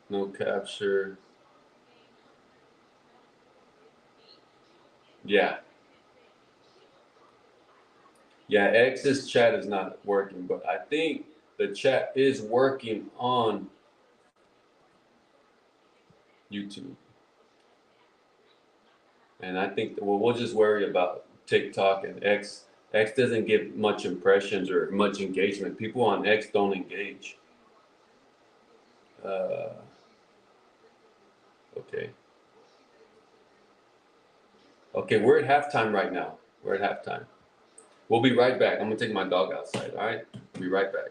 No capture. Yeah. Yeah, X's chat is not working, but I think the chat is working on YouTube. And I think we'll just worry about TikTok and X. X doesn't get much impressions or much engagement. People on X don't engage. Uh, okay. Okay, we're at halftime right now. We're at halftime. We'll be right back. I'm gonna take my dog outside. All right. Be right back.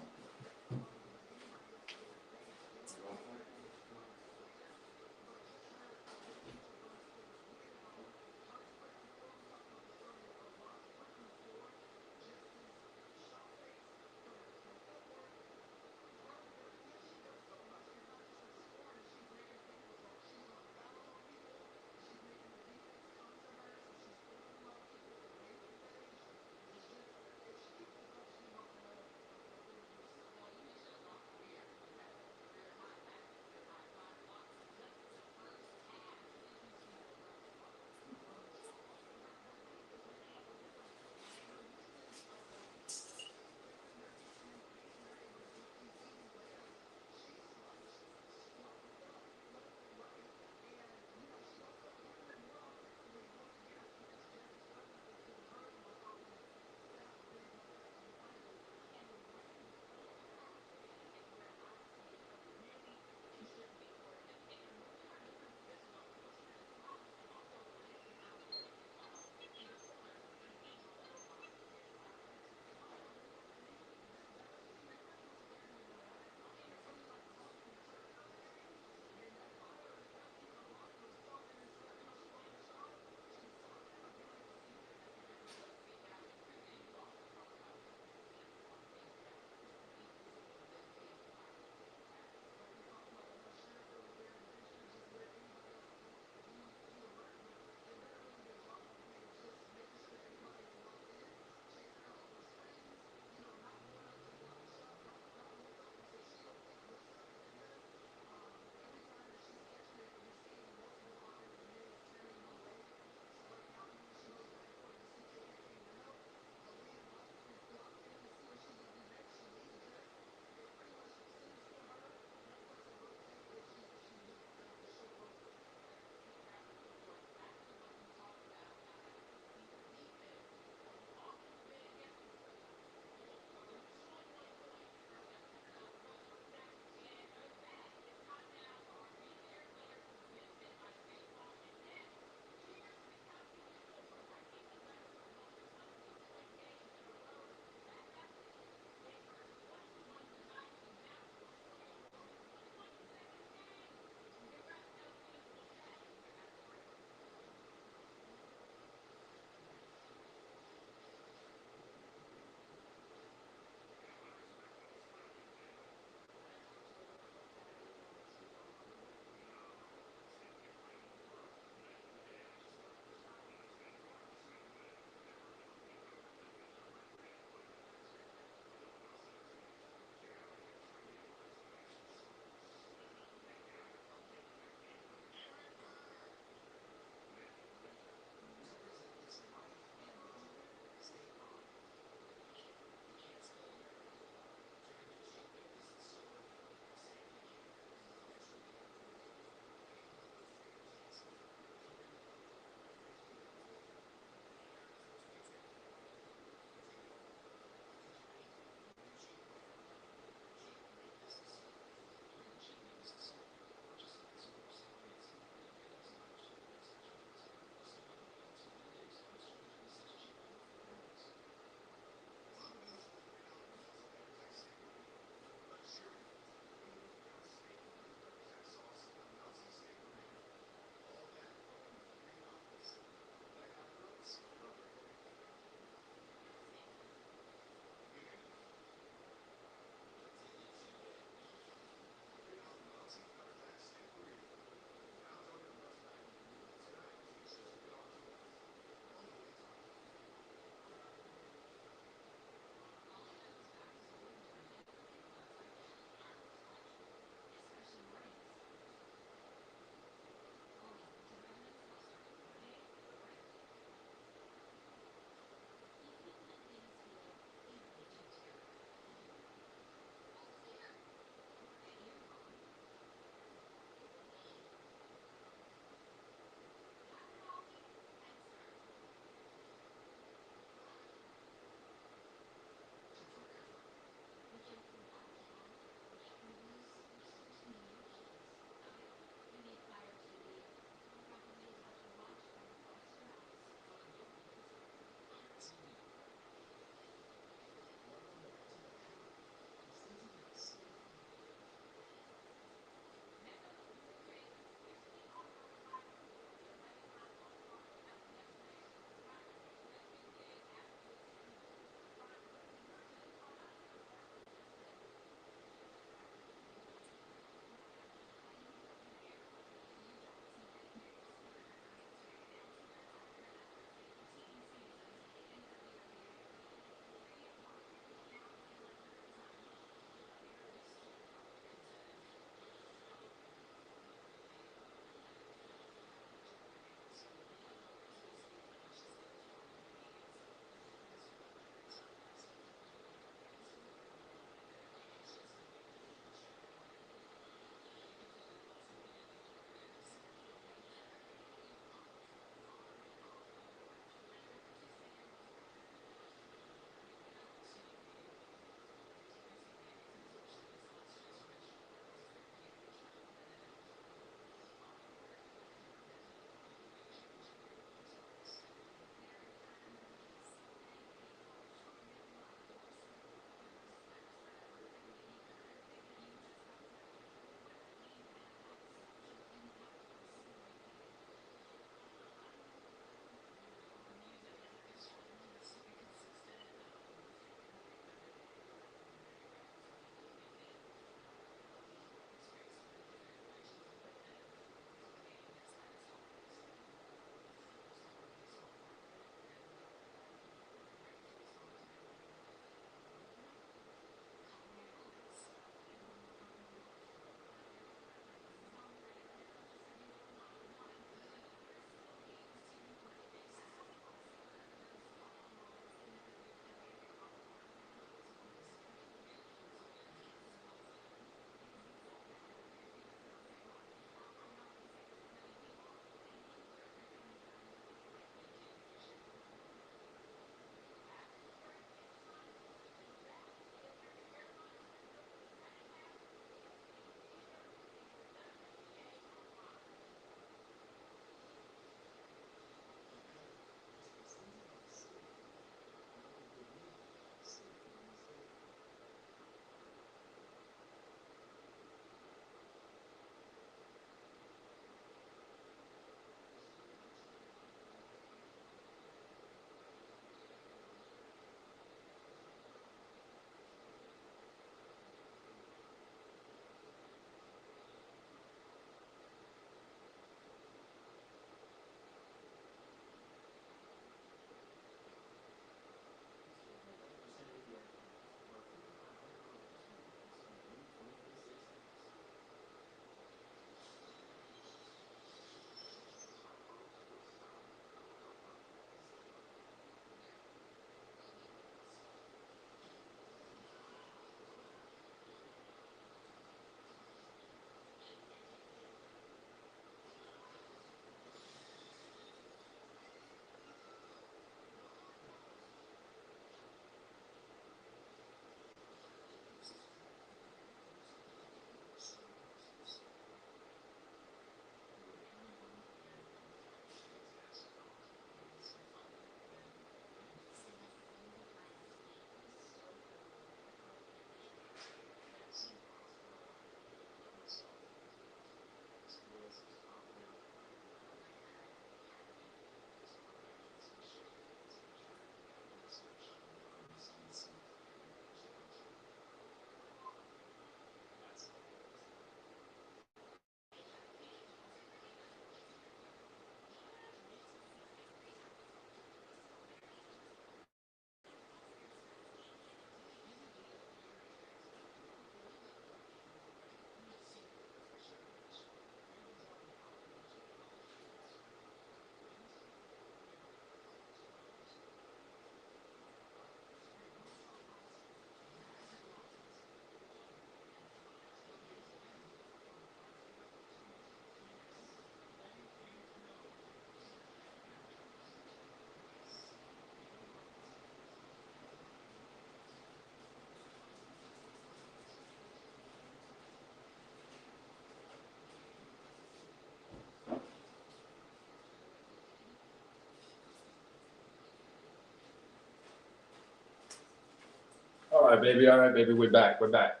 right, baby. All right, baby. We're back. We're back.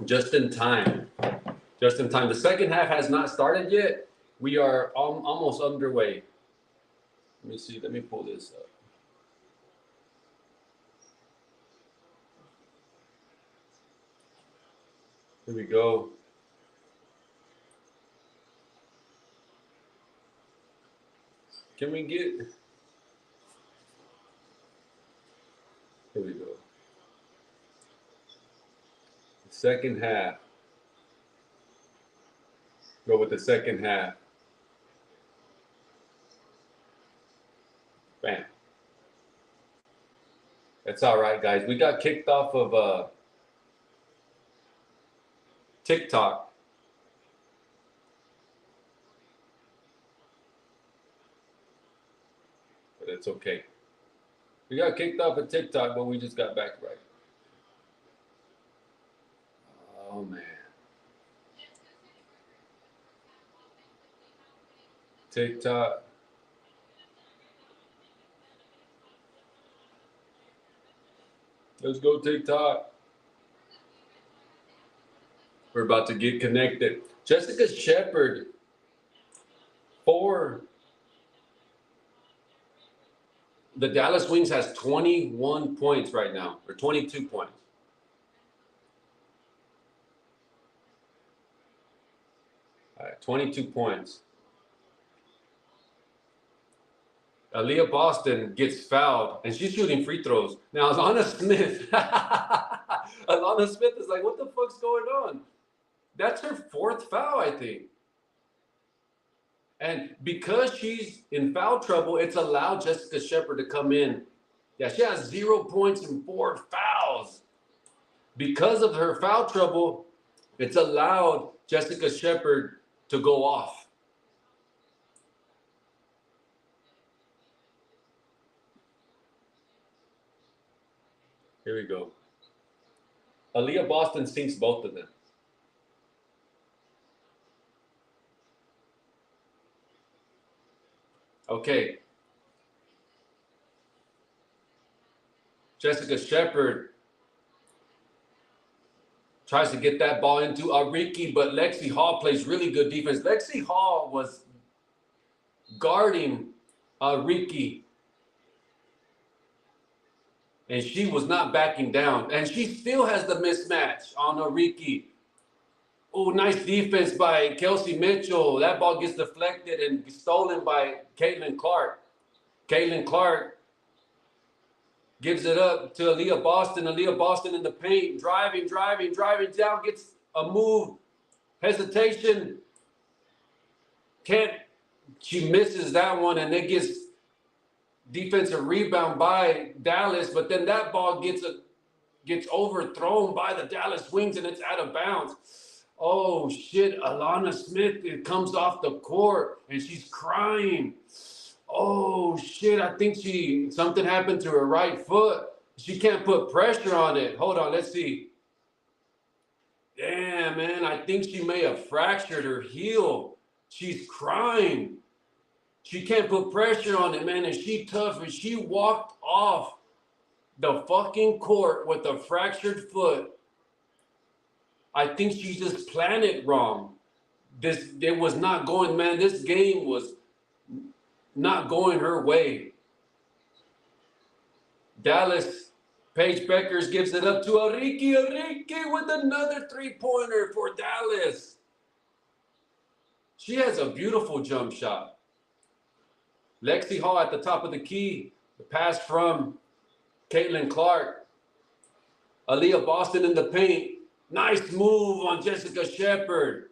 Just in time. Just in time. The second half has not started yet. We are almost underway. Let me see. Let me pull this up. Here we go. Can we get... Here we go. Second half. Go with the second half. Bam. That's all right, guys. We got kicked off of TikTok. But it's okay. We got kicked off of TikTok, but we just got back right. Oh, man. TikTok. Let's go TikTok. We're about to get connected. Jessica Shepard for the Dallas Wings has 21 points right now, or 22 points. All right, 22 points. Aaliyah Boston gets fouled, and she's shooting free throws. Now, Alana Smith, Alana Smith is like, what the fuck's going on? That's her fourth foul, I think. And because she's in foul trouble, it's allowed Jessica Shepard to come in. Yeah, she has 0 points and 4 fouls. Because of her foul trouble, it's allowed Jessica Shepard to go off. Here we go. Aaliyah Boston sinks both of them. Okay. Jessica Shepard tries to get that ball into Ariki, but Lexi Hall plays really good defense. Lexi Hall was guarding Ariki, and she was not backing down. And she still has the mismatch on Ariki. Oh, nice defense by Kelsey Mitchell. That ball gets deflected and stolen by Caitlin Clark. Caitlin Clark gives it up to Aaliyah Boston. Aaliyah Boston in the paint, driving down, gets a move, hesitation. She misses that one, and it gets defensive rebound by Dallas, but then that ball gets overthrown by the Dallas Wings, and it's out of bounds. Oh, shit, Alana Smith, it comes off the court, and she's crying. Oh, shit, I think something happened to her right foot. She can't put pressure on it. Hold on, let's see. Damn, man, I think she may have fractured her heel. She's crying. She can't put pressure on it, man, and she tough, and she walked off the fucking court with a fractured foot. I think she just planned it wrong. It was not going, man. This game was not going her way. Dallas, Paige Bueckers gives it up to Ariki. Ariki with another three-pointer for Dallas. She has a beautiful jump shot. Lexi Hall at the top of the key. The pass from Caitlin Clark. Aaliyah Boston in the paint. Nice move on Jessica Shepard.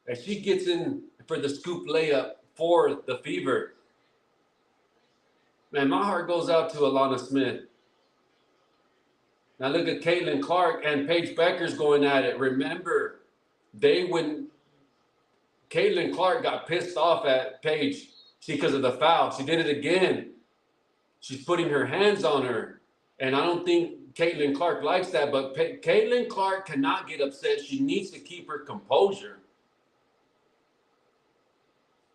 And she gets in for the scoop layup for the Fever. Man, my heart goes out to Alana Smith. Now look at Caitlin Clark and Paige Bueckers going at it. Remember, when Caitlin Clark got pissed off at Paige because of the foul, she did it again. She's putting her hands on her. And I don't think Caitlin Clark likes that, but Caitlin Clark cannot get upset. She needs to keep her composure.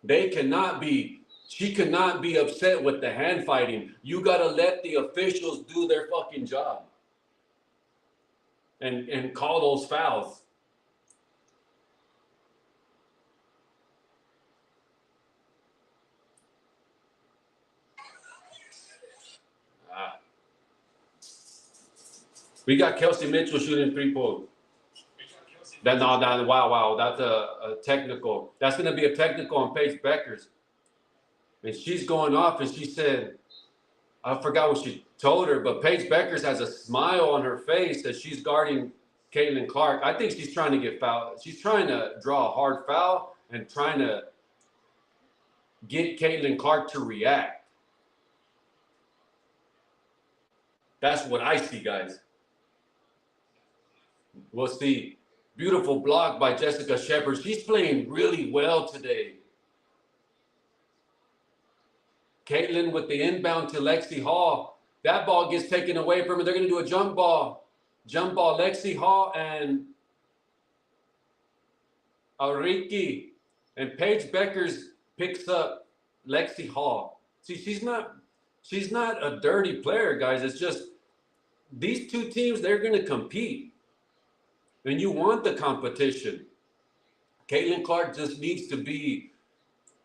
She cannot be upset with the hand fighting. You got to let the officials do their fucking job. and call those fouls. We got Kelsey Mitchell shooting 3-point. Wow, that's a technical. That's going to be a technical on Paige Bueckers. And she's going off, and she said, I forgot what she told her, but Paige Bueckers has a smile on her face as she's guarding Caitlin Clark. I think she's trying to get fouled. She's trying to draw a hard foul and trying to get Caitlin Clark to react. That's what I see, guys. We'll see. Beautiful block by Jessica Shepard. She's playing really well today. Caitlin with the inbound to Lexi Hall. That ball gets taken away from her. They're going to do a jump ball. Jump ball, Lexi Hall and Ariki. And Paige Bueckers picks up Lexi Hall. See, she's not a dirty player, guys. It's just these two teams, they're going to compete. And you want the competition. Caitlin Clark just needs to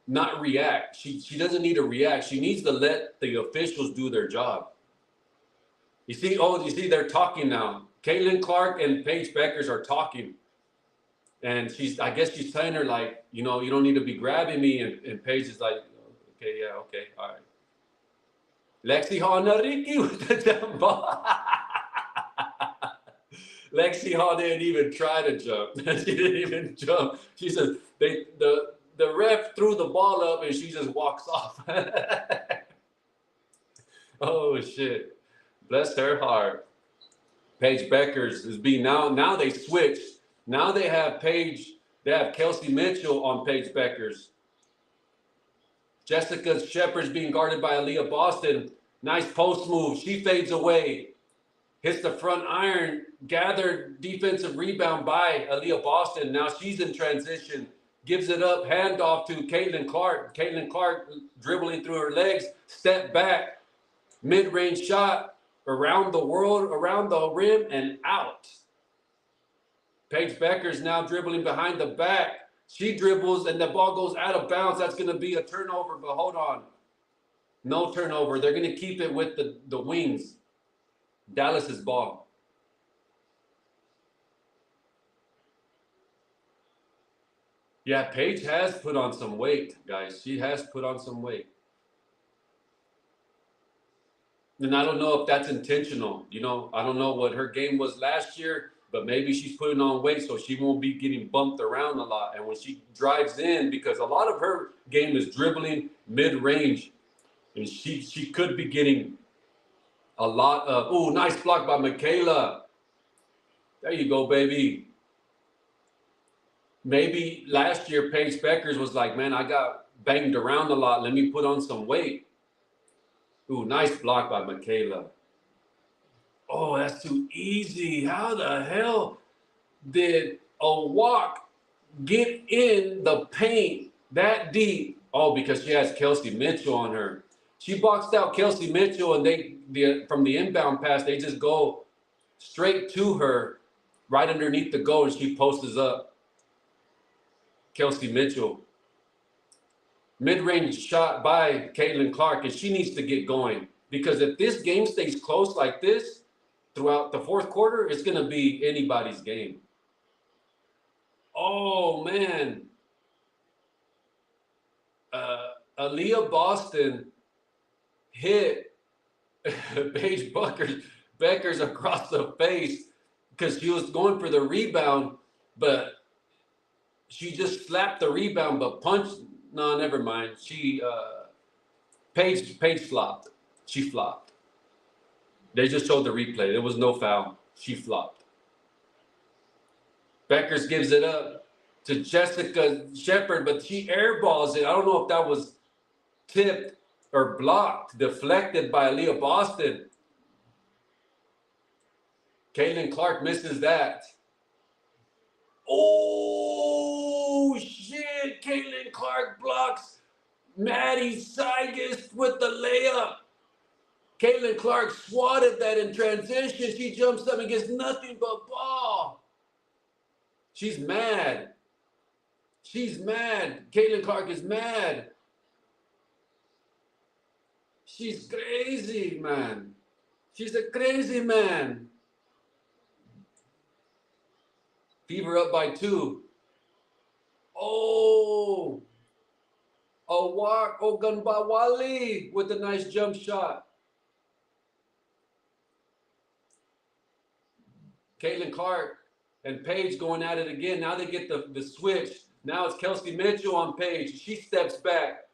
not react. She doesn't need to react. She needs to let the officials do their job. You see, they're talking now. Caitlin Clark and Paige Bueckers are talking. And I guess she's telling her, like, you don't need to be grabbing me. And Paige is like, okay, yeah, okay, all right. Lexi Hall and Ariki with the jump ball. Lexi Hall didn't even try to jump. She didn't even jump. She says, the ref threw the ball up and she just walks off. Oh, shit. Bless her heart. Paige Bueckers is being now they switched. Now they have Kelsey Mitchell on Paige Bueckers. Jessica Shepard's being guarded by Aaliyah Boston. Nice post move. She fades away. Hits the front iron, gathered defensive rebound by Aaliyah Boston. Now she's in transition, gives it up, handoff to Caitlin Clark. Caitlin Clark dribbling through her legs, step back, mid-range shot, around the world, around the rim, and out. Paige Bueckers now dribbling behind the back. She dribbles, and the ball goes out of bounds. That's going to be a turnover, but hold on. No turnover. They're going to keep it with the wings. Dallas's ball. Yeah, Paige has put on some weight, guys. She has put on some weight. And I don't know if that's intentional. I don't know what her game was last year, but maybe she's putting on weight so she won't be getting bumped around a lot. And when she drives in, because a lot of her game is dribbling mid-range, and she could be getting a lot of, nice block by Michaela. There you go, baby. Maybe last year Paige Bueckers was like, man, I got banged around a lot. Let me put on some weight. Nice block by Michaela. Oh, that's too easy. How the hell did a walk get in the paint that deep? Oh, because she has Kelsey Mitchell on her. She boxed out Kelsey Mitchell, and from the inbound pass, they just go straight to her, right underneath the goal, and she posts up. Kelsey Mitchell. Mid-range shot by Caitlin Clark, and she needs to get going. Because if this game stays close like this throughout the fourth quarter, it's going to be anybody's game. Oh, man. Aaliyah Boston hit Paige Bueckers across the face because she was going for the rebound, but she just slapped the rebound, but punched. No, never mind. Paige flopped. She flopped. They just showed the replay. There was no foul. She flopped. Bueckers gives it up to Jessica Shepard, but she airballs it. I don't know if that was tipped or blocked, deflected by Aaliyah Boston. Caitlin Clark misses that. Oh, shit. Caitlin Clark blocks Maddie Seiges with the layup. Caitlin Clark swatted that in transition. She jumps up and gets nothing but ball. She's mad. She's mad. Caitlin Clark is mad. She's crazy, man. She's a crazy man. Fever up by 2. Oh, a walk. Ogunbowale with a nice jump shot. Caitlin Clark and Paige going at it again. Now they get the switch. Now it's Kelsey Mitchell on Paige. She steps back.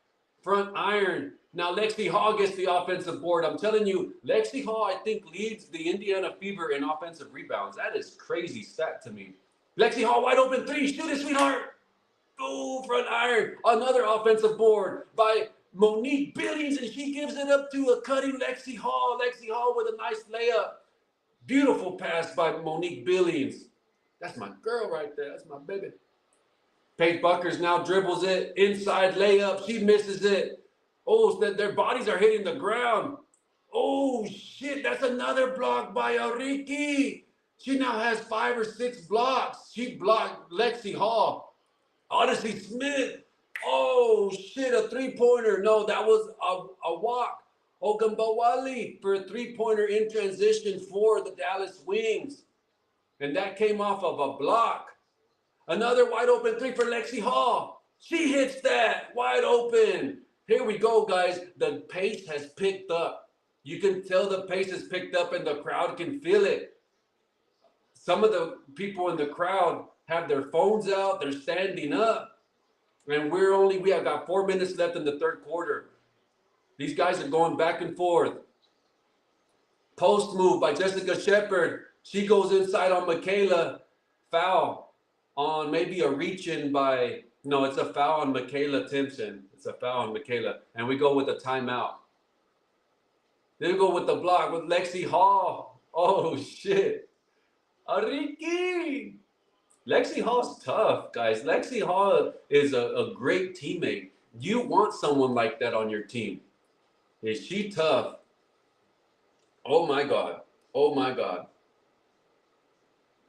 Front iron. Now Lexi Hall gets the offensive board. I'm telling you, Lexi Hall, I think, leads the Indiana Fever in offensive rebounds. That is crazy stat to me. Lexi Hall wide open 3. Shoot it, sweetheart. Oh, front iron. Another offensive board by Monique Billings, and she gives it up to a cutting Lexi Hall. Lexi Hall with a nice layup. Beautiful pass by Monique Billings. That's my girl right there. That's my baby. Paige Bueckers now dribbles it. Inside layup. She misses it. Oh, their bodies are hitting the ground. Oh, shit. That's another block by Ariki. She now has 5 or 6 blocks. She blocked Lexi Hall. Odyssey Smith. Oh, shit. A 3-pointer. No, that was a walk. Ogunbowale for a 3-pointer in transition for the Dallas Wings. And that came off of a block. Another wide open 3 for Lexi Hall. She hits that wide open. Here we go, guys. The pace has picked up. You can tell the pace has picked up and the crowd can feel it. Some of the people in the crowd have their phones out. They're standing up. And we have got 4 minutes left in the third quarter. These guys are going back and forth. Post move by Jessica Shepard. She goes inside on Michaela. Foul on maybe a reach-in by... No, it's a foul on Michaela Timpson. It's a foul on Michaela. And we go with a timeout. Then we go with the block with Lexi Hall. Oh, shit. Ariki. Lexi Hall's tough, guys. Lexi Hall is a great teammate. You want someone like that on your team. Is she tough? Oh, my God. Oh, my God.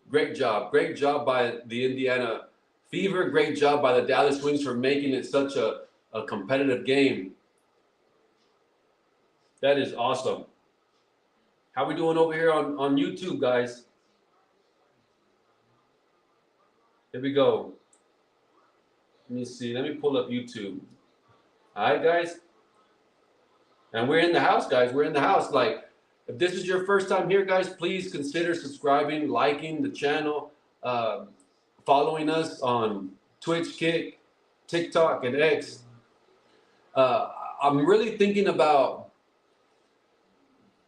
Great job. Great job by the Indiana Fever. Great job by the Dallas Wings for making it such a competitive game. That is awesome. How we doing over here on YouTube, guys? Here we go. Let me see. Let me pull up YouTube. All right, guys. And we're in the house, guys. We're in the house. Like, if this is your first time here, guys, please consider subscribing, liking the channel, following us on Twitch, Kick, TikTok, and X. I'm really thinking about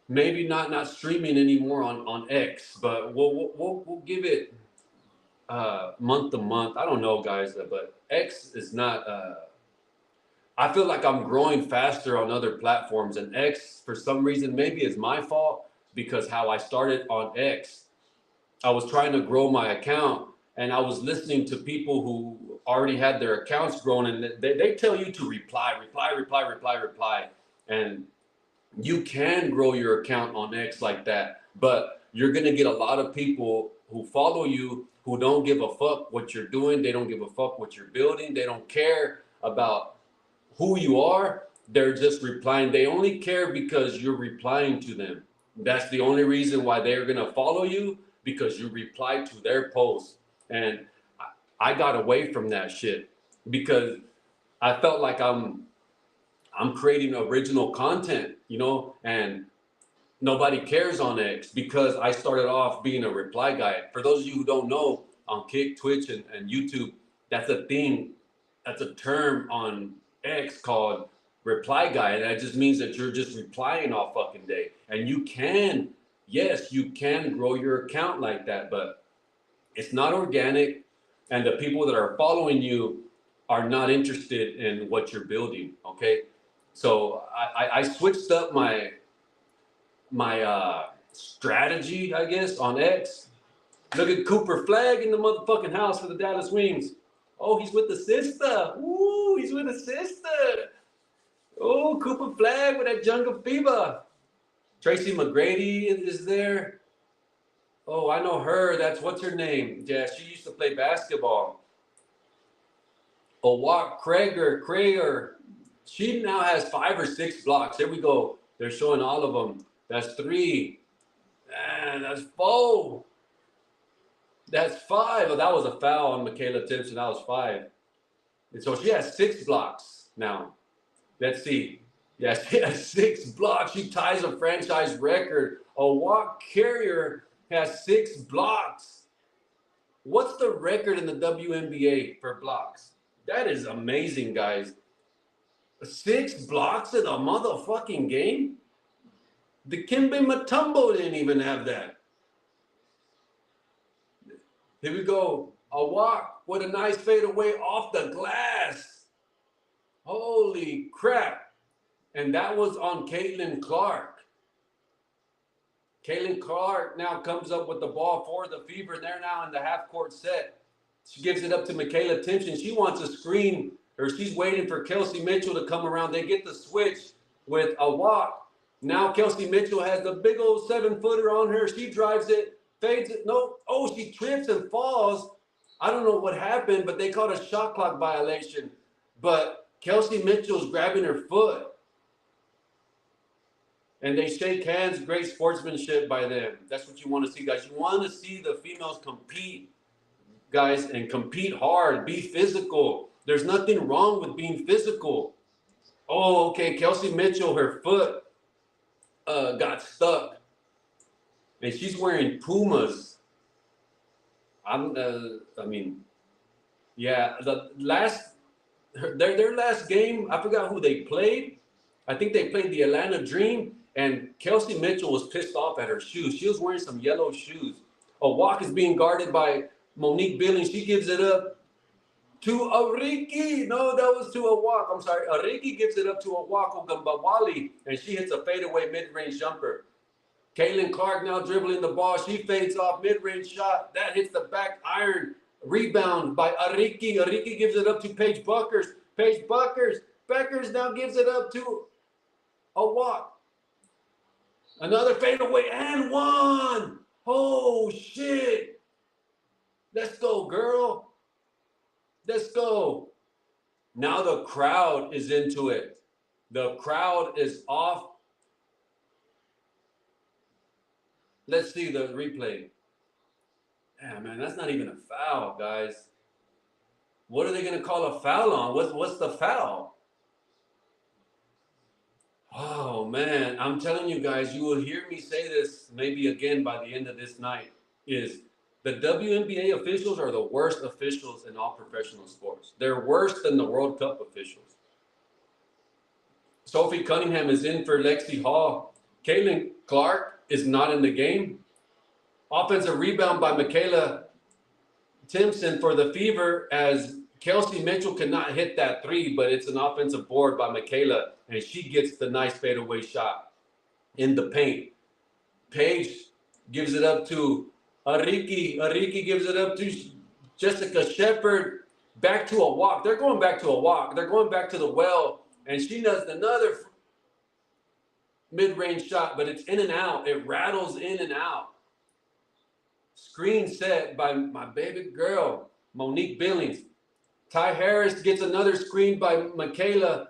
maybe not streaming anymore on X, but we'll give it month to month. I don't know, guys, but X is not. I feel like I'm growing faster on other platforms, and X, for some reason, maybe it's my fault because how I started on X. I was trying to grow my account, and I was listening to people who already had their accounts grown, and they tell you to reply. And you can grow your account on X like that, but you're going to get a lot of people who follow you who don't give a fuck what you're doing. They don't give a fuck what you're building. They don't care about who you are. They're just replying. They only care because you're replying to them. That's the only reason why they're going to follow you, because you reply to their post. And I got away from that shit because I felt like I'm creating original content, you know, and nobody cares on X because I started off being a reply guy. For those of you who don't know, on Kick, Twitch, and YouTube, that's a thing. That's a term on X called reply guy. And that just means that you're just replying all fucking day. And you can, yes, you can grow your account like that, but it's not organic. And the people that are following you are not interested in what you're building, okay? So I switched up my strategy, I guess, on X. Look at Cooper Flag in the motherfucking house for the Dallas Wings. Oh, he's with the sister. Ooh, he's with the sister. Oh, Cooper Flag with that jungle fever. Tracy McGrady is there. Oh, I know her. That's what's her name? Yeah, she used to play basketball. Owak Krager. She now has 5 or 6 blocks. Here we go. They're showing all of them. That's 3. And that's 4. That's 5. Oh, that was a foul on Michaela Timpson. That was 5. And so she has 6 blocks now. Let's see. Yeah, she has 6 blocks. She ties a franchise record. Owak Carrier has 6 blocks. What's the record in the WNBA for blocks? That is amazing, guys. 6 blocks in a motherfucking game? Dikembe Mutombo didn't even have that. Here we go. A walk with a nice fadeaway off the glass. Holy crap. And that was on Caitlin Clark. Caitlin Clark now comes up with the ball for the Fever. They're now in the half-court set. She gives it up to Michaela Timpson. She wants a screen, or she's waiting for Kelsey Mitchell to come around. They get the switch with a walk. Now Kelsey Mitchell has the big old 7-footer on her. She drives it, fades it. No, oh, she trips and falls. I don't know what happened, but they called a shot clock violation. But Kelsey Mitchell's grabbing her foot. And they shake hands. Great sportsmanship by them. That's what you want to see, guys. You want to see the females compete, guys, and compete hard. Be physical. There's nothing wrong with being physical. Oh, okay. Kelsey Mitchell, her foot got stuck. And she's wearing Pumas. Yeah. Their last game, I forgot who they played. I think they played the Atlanta Dream. And Kelsey Mitchell was pissed off at her shoes. She was wearing some yellow shoes. A walk is being guarded by Monique Billings. She gives it up to Ariki. No, that was to a walk. I'm sorry. Ariki gives it up to a walk Ogambawali, and she hits a fadeaway mid-range jumper. Caitlin Clark now dribbling the ball. She fades off mid-range shot. That hits the back iron. Rebound by Ariki. Ariki gives it up to Paige Bueckers. Paige Bueckers now gives it up to a walk. Another fadeaway and 1. Oh, shit. Let's go, girl. Let's go. Now the crowd is into it. The crowd is off. Let's see the replay. Yeah, man, that's not even a foul, guys. What are they going to call a foul on? What's the foul? Oh, man, I'm telling you guys, you will hear me say this maybe again by the end of this night, is the WNBA officials are the worst officials in all professional sports. They're worse than the World Cup officials. Sophie Cunningham is in for Lexi Hall. Caitlin Clark is not in the game. Offensive rebound by Michaela Timpson for the Fever as Kelsey Mitchell cannot hit that 3, but it's an offensive board by Michaela, and she gets the nice fadeaway shot in the paint. Paige gives it up to Ariki. Ariki gives it up to Jessica Shepard. Back to a walk. They're going back to a walk. They're going back to the well, and she does another mid-range shot, but it's in and out. It rattles in and out. Screen set by my baby girl, Monique Billings. Ty Harris gets another screen by Michaela.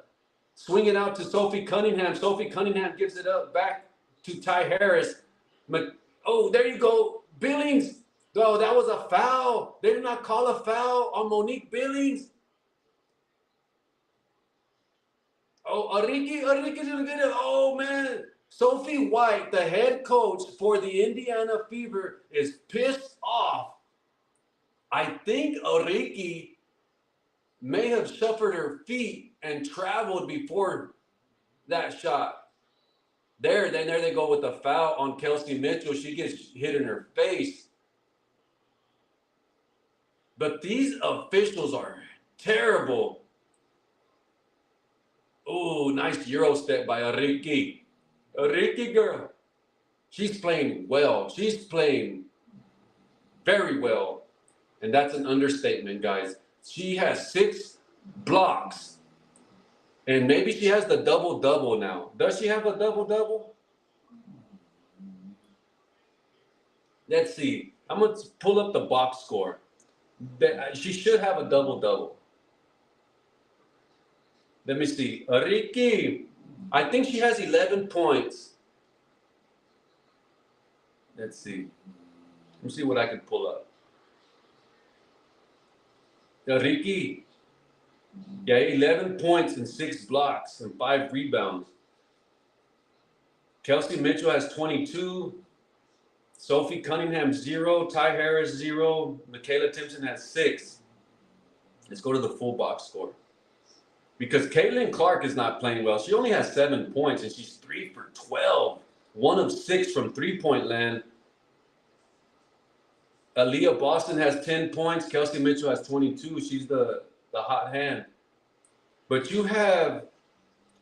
Swing it out to Sophie Cunningham. Sophie Cunningham gives it up back to Ty Harris. Oh, there you go. Billings. Oh, that was a foul. They did not call a foul on Monique Billings. Oh, Ariki didn't get it. Oh, man. Sophie White, the head coach for the Indiana Fever, is pissed off. I think Ariki may have shuffled her feet and traveled before that shot. There they go with the foul on Kelsey Mitchell. She gets hit in her face. But these officials are terrible. Oh, nice Euro step by Ariki. Ariki girl. She's playing well. She's playing very well. And that's an understatement, guys. She has 6 blocks. And maybe she has the double-double now. Does she have a double-double? Let's see. I'm going to pull up the box score. She should have a double-double. Let me see. Ricky, I think she has 11 points. Let's see. Let me see what I can pull up. Ricky, yeah, 11 points and 6 blocks and 5 rebounds. Kelsey Mitchell has 22. Sophie Cunningham, 0. Ty Harris, 0. Michaela Timpson has 6. Let's go to the full box score. Because Caitlin Clark is not playing well. She only has 7 points, and she's 3 for 12. 1 of 6 from three-point land. Aaliyah Boston has 10 points. Kelsey Mitchell has 22. She's the hot hand. But you have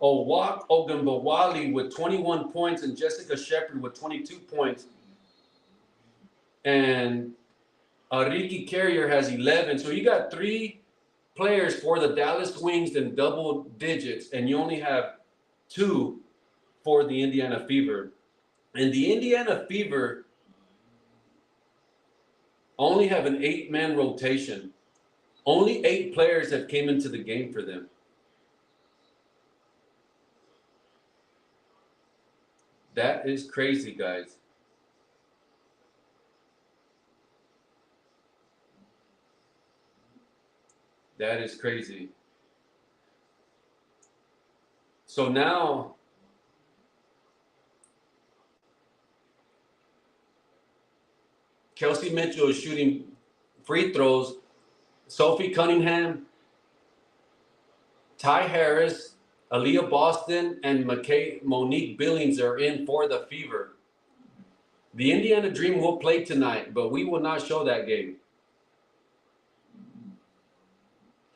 Owak Ogunbowale with 21 points and Jessica Shepard with 22 points. And Ricky Carrier has 11. So you got 3 players for the Dallas Wings in double digits, and you only have 2 for the Indiana Fever. And the Indiana Fever only have an 8-man rotation. Only 8 players have came into the game for them. That is crazy, guys. That is crazy. So now, Kelsey Mitchell is shooting free throws. Sophie Cunningham, Ty Harris, Aaliyah Boston, and Monique Billings are in for the Fever. The Indiana Dream will play tonight, but we will not show that game.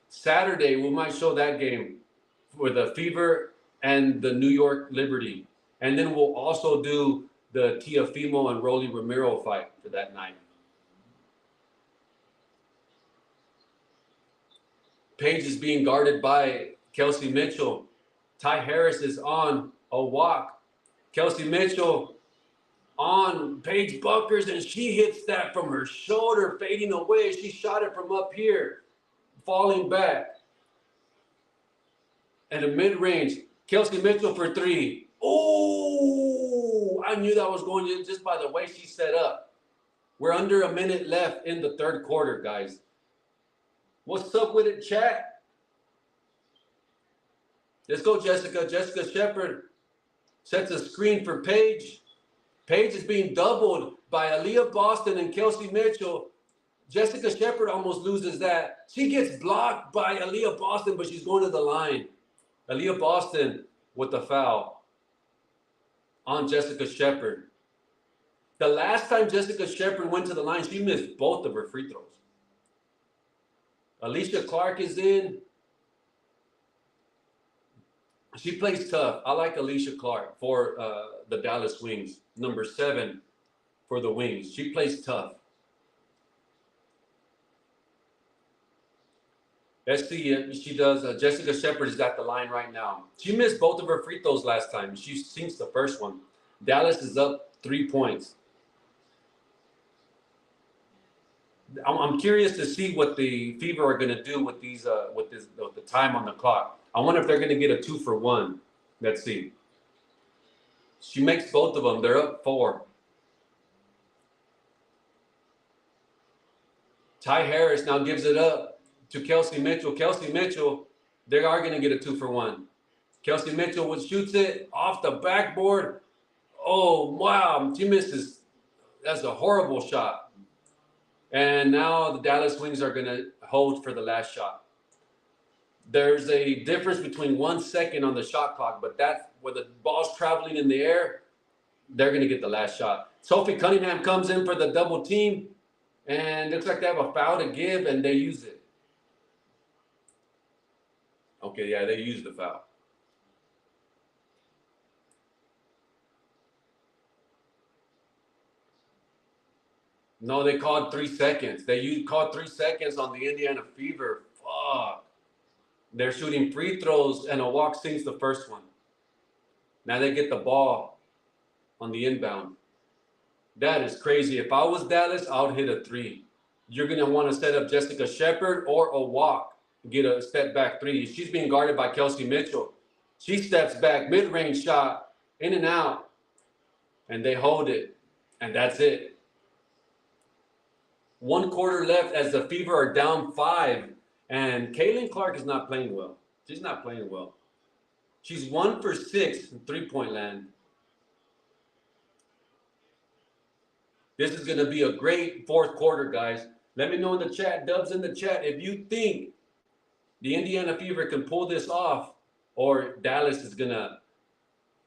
Saturday, we might show that game for the Fever and the New York Liberty. And then we'll also do the Tiafimo and Rolly Romero fight for that night. Paige is being guarded by Kelsey Mitchell. Ty Harris is on a walk. Kelsey Mitchell on Paige Bueckers, and she hits that from her shoulder, fading away. She shot it from up here, falling back. And a mid-range, Kelsey Mitchell for 3. Oh, I knew that was going to just by the way she set up. We're under a minute left in the third quarter, guys. What's up with it, chat? Let's go, Jessica. Jessica Shepard sets a screen for Paige. Paige is being doubled by Aaliyah Boston and Kelsey Mitchell. Jessica Shepard almost loses that. She gets blocked by Aaliyah Boston, but she's going to the line. Aaliyah Boston with the foul on Jessica Shepard. The last time Jessica Shepard went to the line, she missed both of her free throws. Alicia Clark is in. She plays tough. I like Alicia Clark for the Dallas Wings. Number 7 for the Wings. She plays tough. Let's see if she does. Jessica Shepard has got the line right now. She missed both of her free throws last time. She sinks the first one. Dallas is up 3 points. I'm curious to see what the Fever are going to do with these with the time on the clock. I wonder if they're going to get a 2-for-1. Let's see. She makes both of them. They're up 4. Ty Harris now gives it up to Kelsey Mitchell. Kelsey Mitchell, they are going to get a 2-for-1. Kelsey Mitchell shoots it off the backboard. Oh, wow. She misses. That's a horrible shot. And now the Dallas Wings are going to hold for the last shot. There's a difference between 1 second on the shot clock, but that's where the ball's traveling in the air, they're going to get the last shot. Sophie Cunningham comes in for the double team, and looks like they have a foul to give, and they use it. Okay, yeah, they used the foul. No, they called 3 seconds. They called 3 seconds on the Indiana Fever. Fuck. They're shooting free throws, and a walk sinks the first one. Now they get the ball on the inbound. That is crazy. If I was Dallas, I would hit a three. You're going to want to set up Jessica Shepard or a walk, get a step back three. She's being guarded by Kelsey Mitchell. She steps back, mid-range shot, in and out, and they hold it, and that's it. 1 quarter left as the Fever are down 5, and Caitlin Clark is not playing well. She's not playing well. She's 1 for 6 in three-point land. This is going to be a great fourth quarter, guys. Let me know in the chat, Dubs in the chat, if you think the Indiana Fever can pull this off or Dallas is going to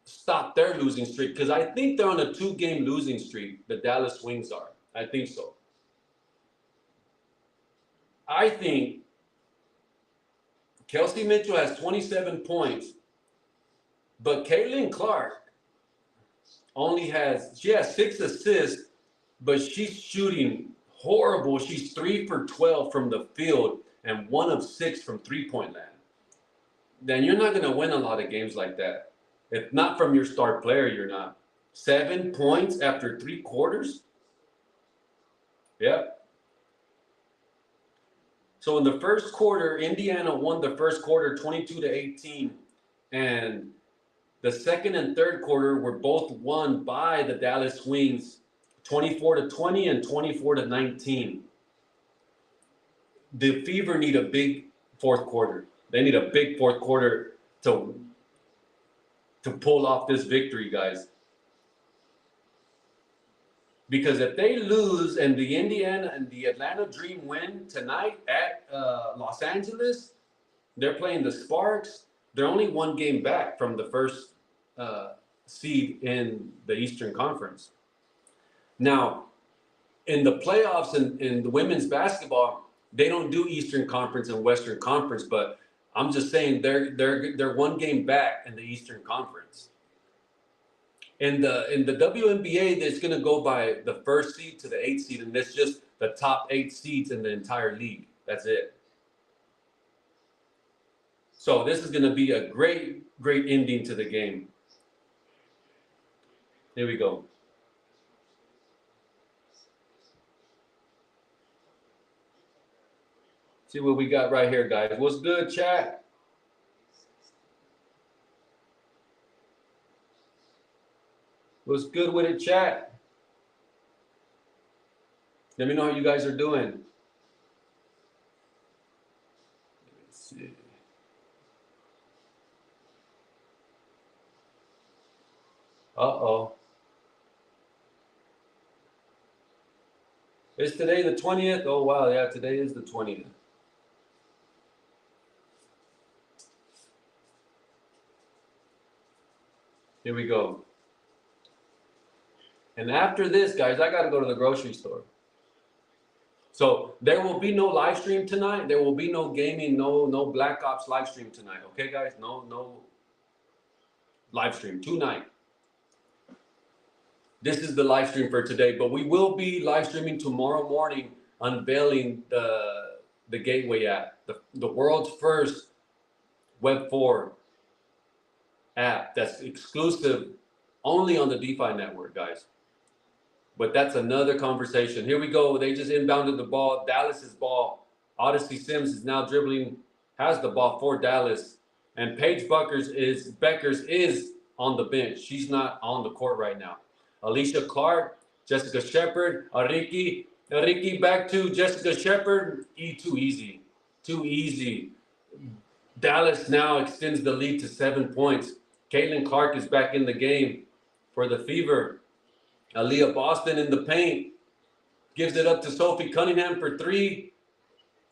stop their losing streak. Because I think they're on a 2-game losing streak, the Dallas Wings are. I think so. I think Kelsey Mitchell has 27 points, but Caitlin Clark she has 6 assists, but she's shooting horrible. She's 3 for 12 from the field and 1 of 6 from three-point land. Then you're not going to win a lot of games like that. If not from your star player, you're not. 7 points after 3 quarters? Yep. So in the first quarter, Indiana won the first quarter 22-18. And the second and third quarter were both won by the Dallas Wings 24-20 and 24-19. The Fever need a big fourth quarter. They need a big fourth quarter to pull off this victory, guys. Because if they lose and the Indiana and the Atlanta Dream win tonight at Los Angeles, they're playing the Sparks. They're only 1 game back from the first seed in the Eastern Conference. Now, in the playoffs in the women's basketball, they don't do Eastern Conference and Western Conference, but I'm just saying they're 1 game back in the Eastern Conference. In the WNBA, it's going to go by the first seed to the 8th seed, and that's just the top 8 seeds in the entire league. That's it. So this is going to be a great ending to the game. Here we go. See what we got right here, guys. What's good, chat? What's good with it, chat? Let me know how you guys are doing. Let's see. Uh-oh. Is today the 20th? Oh, wow. Yeah, today is the 20th. Here we go. And after this, guys, I got to go to the grocery store. So there will be no live stream tonight. There will be no gaming, no Black Ops live stream tonight. Okay, guys? No live stream tonight. This is the live stream for today, but we will be live streaming tomorrow morning, unveiling the Gateway app, the world's first Web4 app that's exclusive only on the DeFi network, guys. But that's another conversation. Here we go. They just inbounded the ball. Dallas's ball. Odyssey Sims is now dribbling, has the ball for Dallas. And Paige Bueckers is on the bench. She's not on the court right now. Alicia Clark, Jessica Shepard, Ariki back to Jessica Shepard. Too easy. Too easy. Dallas now extends the lead to 7 points. Caitlin Clark is back in the game for the Fever. Aaliyah Boston in the paint. Gives it up to Sophie Cunningham for 3.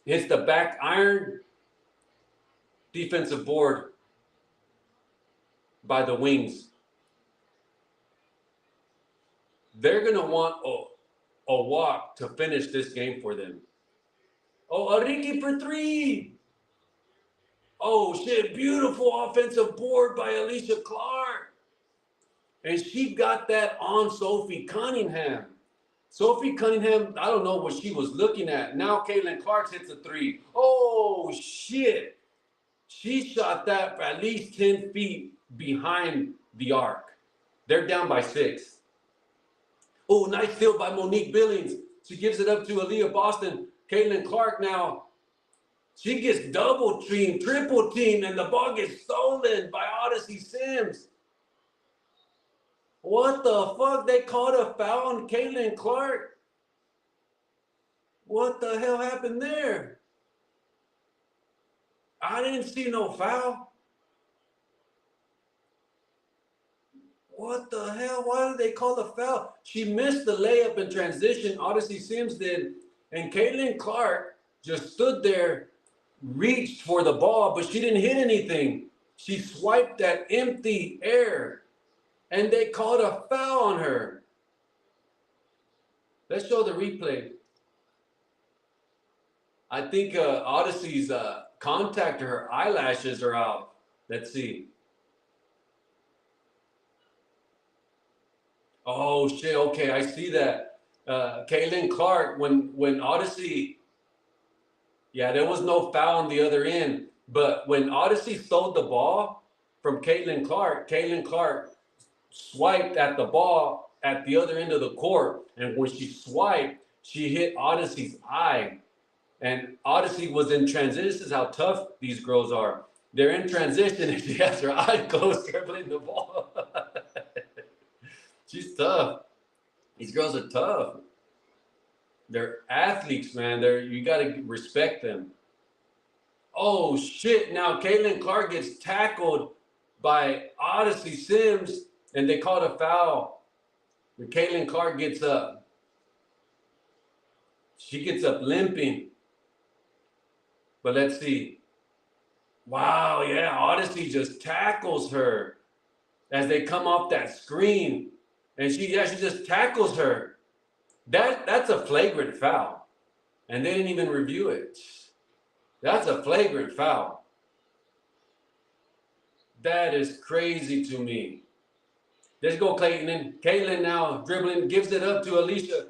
Hits the back iron. Defensive board by the Wings. They're going to want a walk to finish this game for them. Oh, Ariki for 3. Oh, shit. Beautiful offensive board by Alicia Clark. And she got that on Sophie Cunningham. Sophie Cunningham, I don't know what she was looking at. Now Caitlin Clark hits a 3. Oh, shit. She shot that at least 10 feet behind the arc. They're down by 6. Oh, nice steal by Monique Billings. She gives it up to Aaliyah Boston. Caitlin Clark now. She gets double teamed, triple teamed, and the ball gets stolen by Odyssey Sims. What the fuck? They called a foul on Caitlin Clark. What the hell happened there? I didn't see no foul. What the hell? Why did they call the foul? She missed the layup in transition. Odyssey Sims did. And Caitlin Clark just stood there, reached for the ball, but she didn't hit anything. She swiped that empty air. And they called a foul on her. Let's show the replay. I think Odyssey's contact, her eyelashes are out. Let's see. Oh, shit. Okay, I see that. Caitlin Clark, when Odyssey, yeah, there was no foul on the other end. But when Odyssey stole the ball from Caitlin Clark swiped at the ball at the other end of the court. And when she swiped, she hit Odyssey's eye. And Odyssey was in transition. This is how tough these girls are. They're in transition and she has her eye closed, dribbling the ball. She's tough. These girls are tough. They're athletes, man. You got to respect them. Oh, shit. Now, Caitlin Clark gets tackled by Odyssey Sims, and they called a foul. And Caitlin Clark gets up. She gets up limping. But let's see. Wow, yeah, Odyssey just tackles her as they come off that screen. And she just tackles her. That's a flagrant foul. And they didn't even review it. That's a flagrant foul. That is crazy to me. Let's go, Clayton. Caitlin now dribbling, gives it up to Alicia.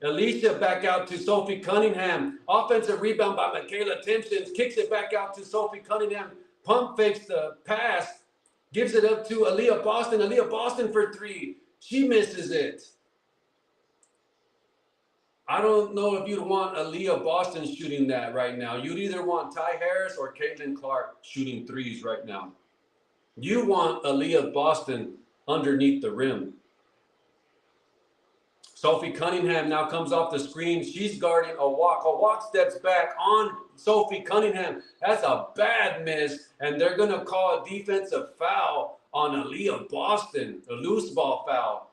Alicia back out to Sophie Cunningham. Offensive rebound by Michaela Timpson. Kicks it back out to Sophie Cunningham. Pump fakes the pass. Gives it up to Aaliyah Boston. Aaliyah Boston for three. She misses it. I don't know if you'd want Aaliyah Boston shooting that right now. You'd either want Ty Harris or Caitlin Clark shooting threes right now. You want Aaliyah Boston underneath the rim. Sophie Cunningham now comes off the screen. She's guarding a walk. A walk steps back on Sophie Cunningham. That's a bad miss, and they're going to call a defensive foul on Aaliyah Boston, a loose ball foul.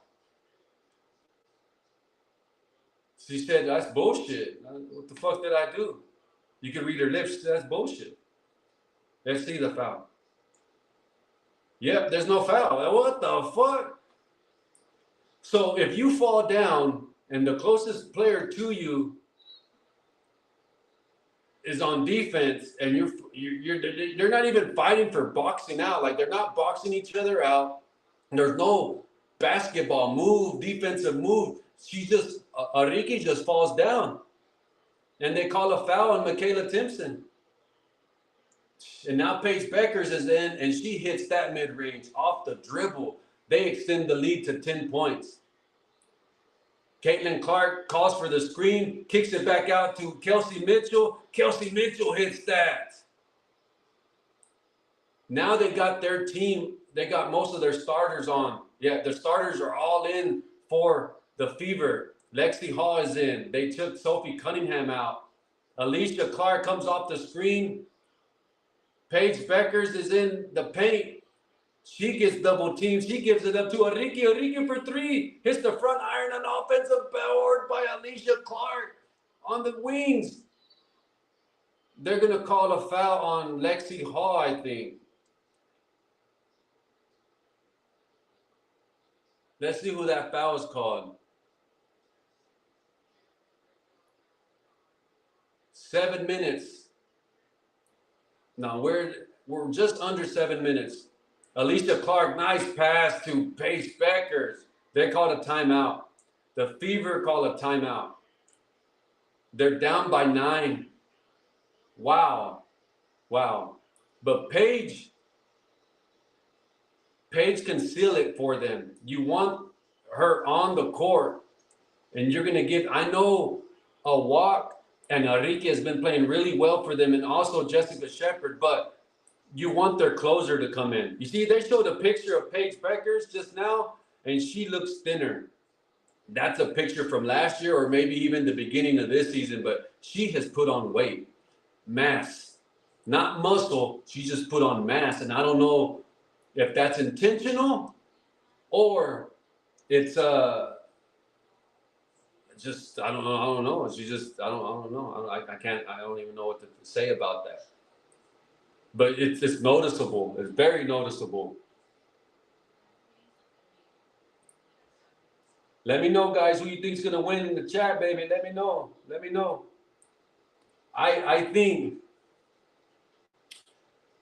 She said, that's bullshit. What the fuck did I do? You can read her lips. That's bullshit. Let's see the foul. Yep, there's no foul. What the fuck? So if you fall down and the closest player to you is on defense and you're not even fighting for boxing out, like they're not boxing each other out. There's no basketball move, defensive move. Ariki just falls down. And they call a foul on Michaela Timpson. And now Paige Bueckers is in, and she hits that mid-range off the dribble. They extend the lead to 10 points. Caitlin Clark calls for the screen, kicks it back out to Kelsey Mitchell. Kelsey Mitchell hits that. Now they got their team, they got most of their starters on. Yeah, the starters are all in for the Fever. Lexi Hall is in. They took Sophie Cunningham out. Alicia Clark comes off the screen. Paige Bueckers is in the paint. She gets double teamed. She gives it up to Ariki. Ariki for three. Hits the front iron on offensive board by Alicia Clark on the wings. They're going to call a foul on Lexi Hall, I think. Let's see who that foul is called. 7 minutes. Now we're just under 7 minutes. Alicia Clark, nice pass to Paige Bueckers. They called a timeout. The Fever called a timeout. They're down by 9. Wow. Wow. But Paige can seal it for them. You want her on the court And you're going to give, I know a walk and Enrique has been playing really well for them, and also Jessica Shepard, but you want their closer to come in. You see, they showed a picture of Paige Bueckers just now, and she looks thinner. That's a picture from last year or maybe even the beginning of this season, but she has put on weight, mass, not muscle. She just put on mass, and I don't know if that's intentional or it's just I don't know. She just I don't know. I can't. I don't even know what to say about that. But it's noticeable. It's very noticeable. Let me know, guys, who you think's gonna win in the chat, baby. Let me know. Let me know. I think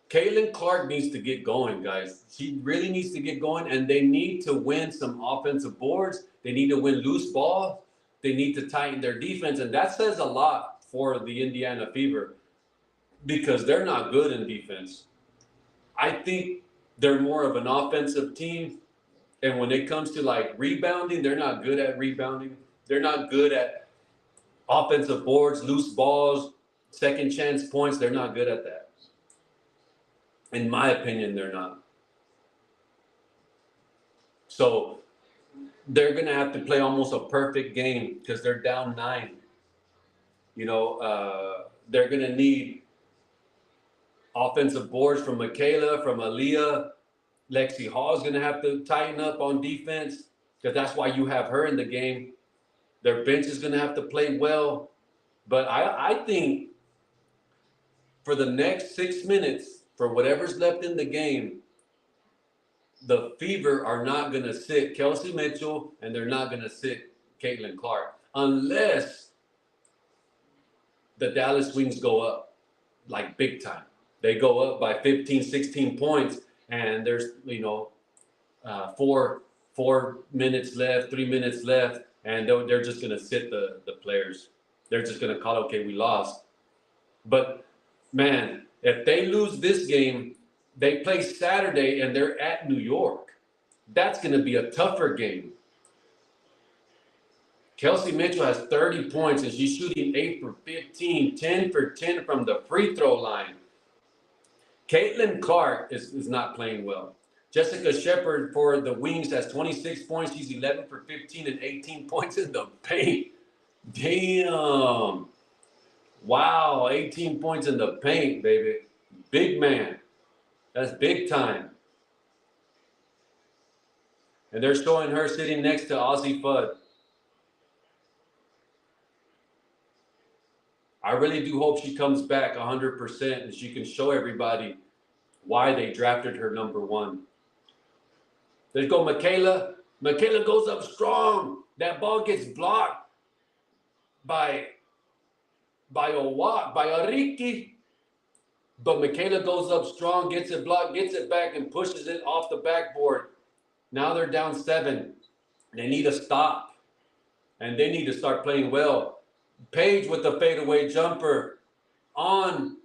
Caitlin Clark needs to get going, guys. She really needs to get going, and they need to win some offensive boards. They need to win loose ball. They need to tighten their defense, and that says a lot for the Indiana Fever because they're not good in defense. I think they're more of an offensive team, and when it comes to like rebounding, they're not good at rebounding. They're not good at offensive boards, loose balls, second chance points. They're not good at that. In my opinion, they're not. So they're going to have to play almost a perfect game because they're down 9. You know, they're going to need offensive boards from Michaela, from Aaliyah. Lexi Hall is going to have to tighten up on defense because that's why you have her in the game. Their bench is going to have to play well. But I think for the next 6 minutes, for whatever's left in the game, the Fever are not going to sit Kelsey Mitchell and they're not going to sit Caitlin Clark unless the Dallas Wings go up like big time. They go up by 15, 16 points and there's, you know, 4 minutes left, 3 minutes left, and they're just going to sit the players. They're just going to call, okay, we lost. But, man, if they lose this game, they play Saturday and they're at New York. That's going to be a tougher game. Kelsey Mitchell has 30 points and she's shooting 8 for 15, 10 for 10 from the free throw line. Caitlin Clark is not playing well. Jessica Shepard for the Wings has 26 points. She's 11 for 15 and 18 points in the paint. Damn. Wow, 18 points in the paint, baby. Big man. That's big time. And they're showing her sitting next to Aussie Fudd. I really do hope she comes back 100% and she can show everybody why they drafted her number 1. Let's go, Michaela. Michaela goes up strong. That ball gets blocked by a walk, by a Ricky. But Michaela goes up strong, gets it blocked, gets it back, and pushes it off the backboard. Now they're down 7. They need a stop. And they need to start playing well. Paige with the fadeaway jumper on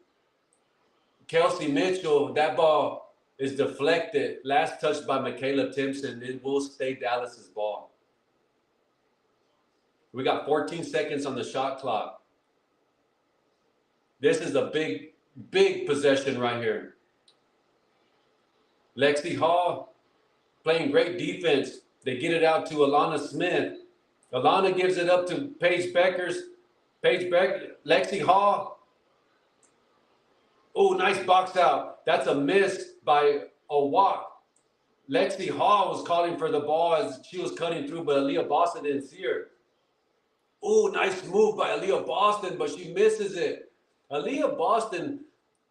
Kelsey Mitchell. That ball is deflected. Last touch by Michaela Timpson. It will stay Dallas's ball. We got 14 seconds on the shot clock. This is a big possession right here. Lexi Hall playing great defense. They get it out to Alana Smith. Alana gives it up to Paige Bueckers. Lexi Hall. Oh, nice box out. That's a miss by a walk. Lexi Hall was calling for the ball as she was cutting through, but Aaliyah Boston didn't see her. Oh, nice move by Aaliyah Boston, but she misses it. Aaliyah Boston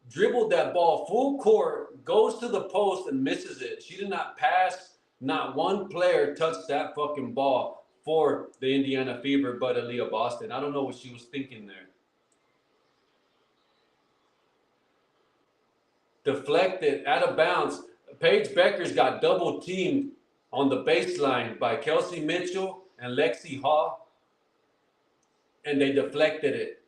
dribbled that ball full court, goes to the post, and misses it. She did not pass. Not one player touched that fucking ball for the Indiana Fever but Aaliyah Boston. I don't know what she was thinking there. Deflected, out of bounds. Paige Bueckers got double teamed on the baseline by Kelsey Mitchell and Lexi Hall, and they deflected it.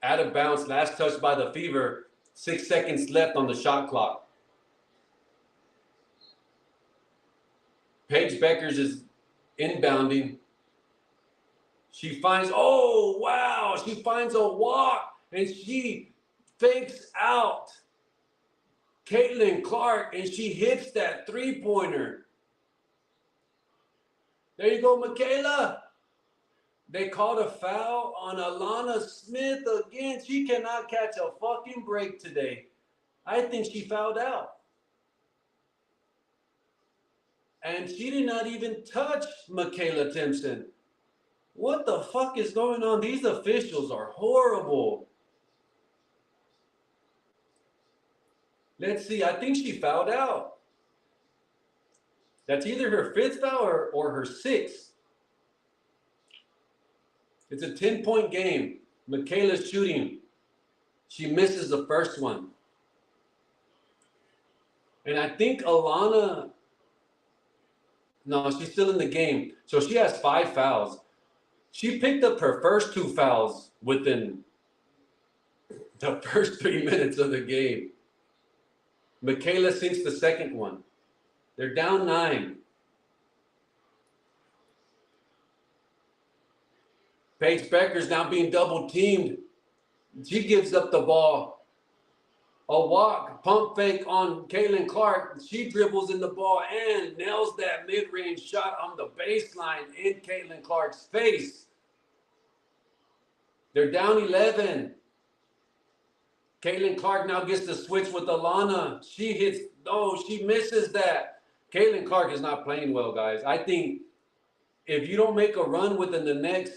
Out of bounds, last touch by the Fever. 6 seconds left on the shot clock. Paige Bueckers is inbounding. She finds, oh, wow. She finds a walk and she fakes out Caitlin Clark and she hits that three-pointer. There you go, Michaela. They called a foul on Alana Smith again. She cannot catch a fucking break today. I think she fouled out. And she did not even touch Michaela Timpson. What the fuck is going on? These officials are horrible. Let's see. I think she fouled out. That's either her fifth foul or her sixth. It's a 10-point game. Michaela's shooting. She misses the first one. And I think Alana, no, she's still in the game. So she has 5 fouls. She picked up her first 2 fouls within the first 3 minutes of the game. Michaela sinks the second one. They're down 9. Paige Bueckers now being double teamed. She gives up the ball. A walk, pump fake on Caitlin Clark. She dribbles in the ball and nails that mid-range shot on the baseline in Caitlin Clark's face. They're down 11. Caitlin Clark now gets the switch with Alana. She hits, she misses that. Caitlin Clark is not playing well, guys. I think if you don't make a run within the next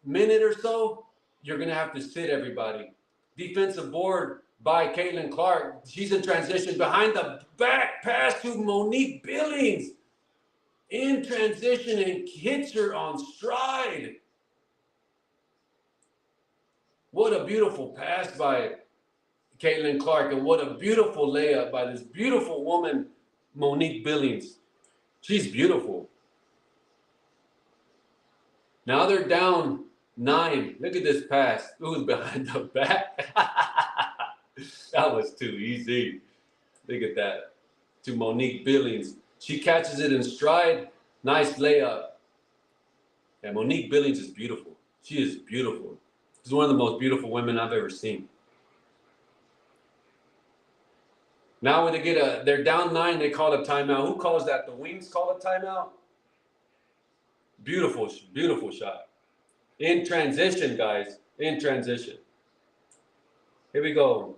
minute or so, you're going to have to sit everybody. Defensive board by Caitlin Clark. She's in transition behind the back pass to Monique Billings. In transition and hits her on stride. What a beautiful pass by Caitlin Clark, and what a beautiful layup by this beautiful woman, Monique Billings. She's beautiful. Now they're down 9. Look at this pass. Who's behind the back? That was too easy. Look at that. To Monique Billings. She catches it in stride. Nice layup. And Monique Billings is beautiful. She is beautiful. She's one of the most beautiful women I've ever seen. Now when they're down 9, they call a timeout. Who calls that? The Wings call a timeout? Beautiful, beautiful shot. In transition, guys. In transition. Here we go.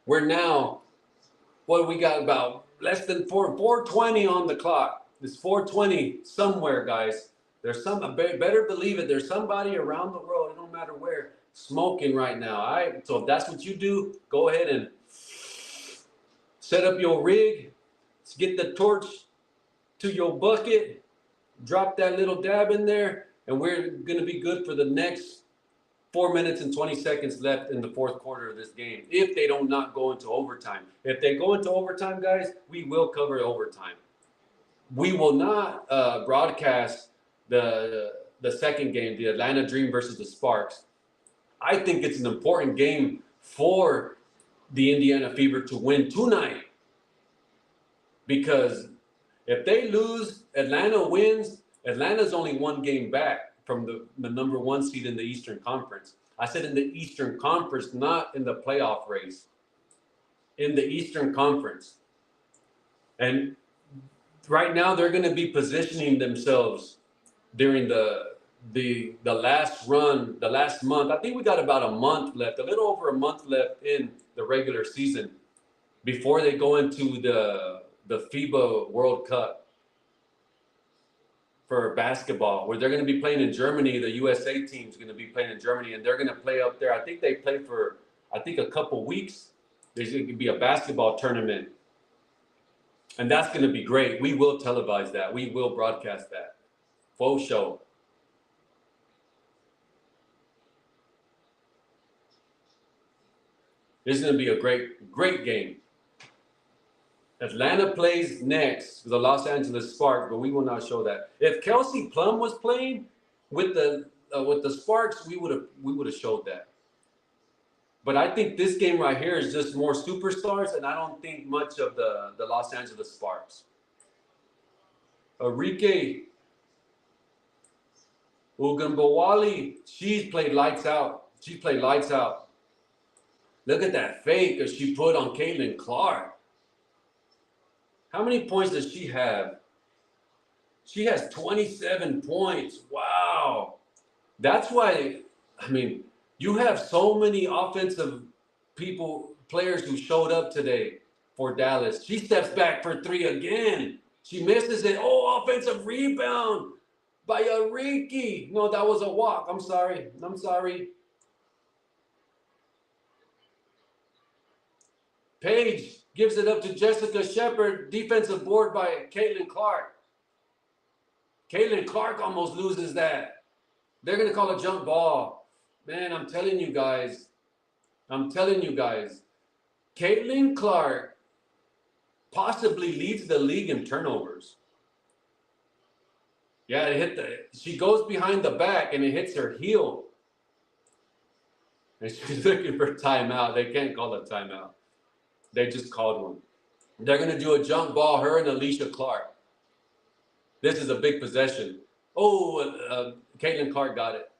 We're now, what we got, about less than 4:20 on the clock. It's 4:20 somewhere, guys. There's better believe it, there's somebody around the world, it don't matter where, smoking right now. So if that's what you do, go ahead and set up your rig, get the torch to your bucket, drop that little dab in there, and we're going to be good for the next 4 minutes and 20 seconds left in the fourth quarter of this game, if they don't not go into overtime. If they go into overtime, guys, we will cover overtime. We will not broadcast the second game, the Atlanta Dream versus the Sparks. I think it's an important game for the Indiana Fever to win tonight. Because if they lose, Atlanta wins, Atlanta's only 1 game back from the number 1 seed in the Eastern Conference. I said in the Eastern Conference, not in the playoff race. In the Eastern Conference. And right now they're going to be positioning themselves during the last run, the last month. I think we got about a month left, a little over a month left in the regular season before they go into the FIBA World Cup for basketball, where they're going to be playing in Germany. The USA team's going to be playing in Germany, and they're going to play up there. I think they play for, a couple weeks. There's going to be a basketball tournament, and that's going to be great. We will televise that. We will broadcast that. Faux show. This is going to be a great, great game. Atlanta plays next with the Los Angeles Sparks, but we will not show that. If Kelsey Plum was playing with the Sparks, we would have showed that. But I think this game right here is just more superstars, and I don't think much of the Los Angeles Sparks. Enrique Ugambawali, she's played lights out. She played lights out. Look at that fake that she put on Caitlin Clark. How many points does she have? She has 27 points. Wow. That's why, I mean, you have so many offensive players who showed up today for Dallas. She steps back for three again. She misses it. Oh, offensive rebound by Ariki. No, that was a walk. I'm sorry. Paige gives it up to Jessica Shepard. Defensive board by Caitlin Clark. Caitlin Clark almost loses that. They're going to call a jump ball. Man, I'm telling you guys. Caitlin Clark possibly leads the league in turnovers. Yeah, she goes behind the back and it hits her heel. And she's looking for timeout. They can't call a timeout. They just called one. They're going to do a jump ball, her and Alicia Clark. This is a big possession. Oh, Caitlin Clark got it.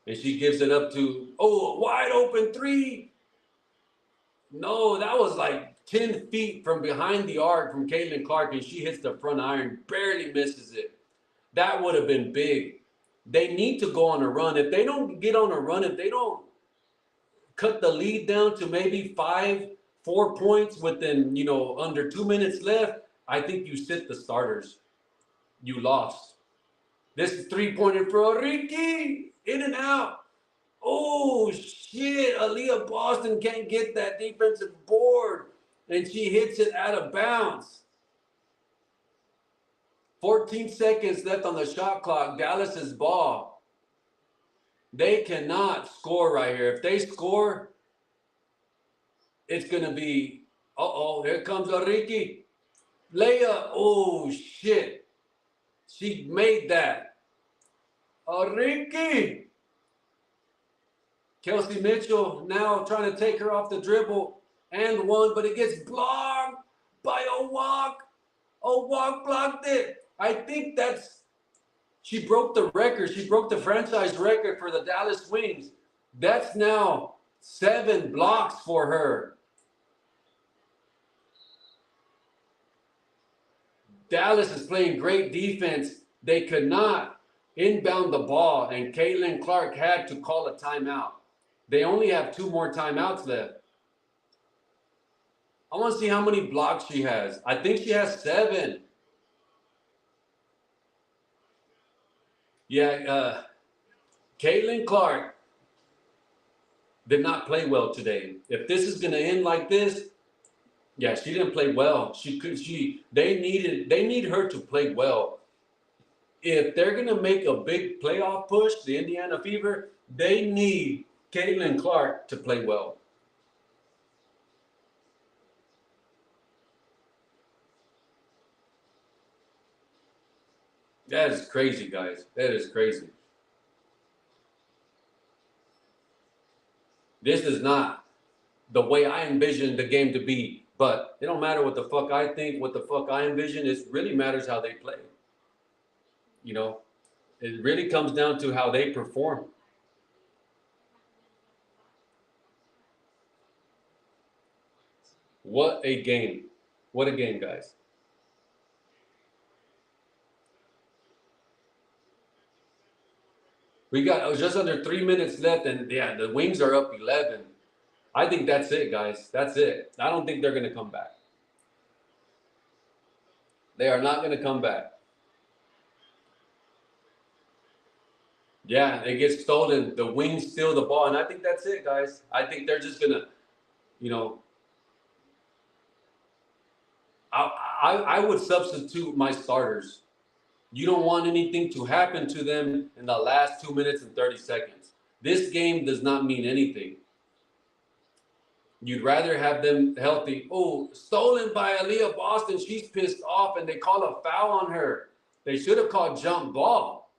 And she gives it up to, a wide open three. No, that was like 10 feet from behind the arc from Caitlin Clark, and she hits the front iron, barely misses it. That would have been big. They need to go on a run. If they don't get on a run, if they don't cut the lead down to maybe 4 points within, under 2 minutes left, I think you sit the starters. You lost. This is three-pointer for Ricky. In and out. Oh, shit. Aaliyah Boston can't get that defensive board. And she hits it out of bounds. 14 seconds left on the shot clock. Dallas's ball. They cannot score right here. If they score, it's going to be, here comes Ricky. Layup. Oh, shit. She made that. Ricky. Kelsey Mitchell now trying to take her off the dribble and one, but it gets blocked by a walk. A walk blocked it. I think she broke the record. She broke the franchise record for the Dallas Wings. That's now 7 blocks for her. Dallas is playing great defense. They could not inbound the ball, and Caitlin Clark had to call a timeout. They only have 2 more timeouts left. I want to see how many blocks she has. I think she has 7. Yeah, Caitlin Clark did not play well today. If this is going to end like this, yeah, she didn't play well. They need her to play well. If they're going to make a big playoff push, the Indiana Fever, they need Caitlin Clark to play well. That is crazy, guys. That is crazy. This is not the way I envisioned the game to be, but it don't matter what the fuck I think, what the fuck I envision. It really matters how they play. It really comes down to how they perform. What a game. What a game, guys. We got just under 3 minutes left, and yeah, the Wings are up 11. I think that's it, guys. That's it. I don't think they're going to come back. They are not going to come back. Yeah, it gets stolen. The Wings steal the ball, and I think that's it, guys. I think they're just going to, I would substitute my starters. You don't want anything to happen to them in the last 2 minutes and 30 seconds. This game does not mean anything. You'd rather have them healthy. Oh, stolen by Aaliyah Boston. She's pissed off, and they call a foul on her. They should have called jump ball.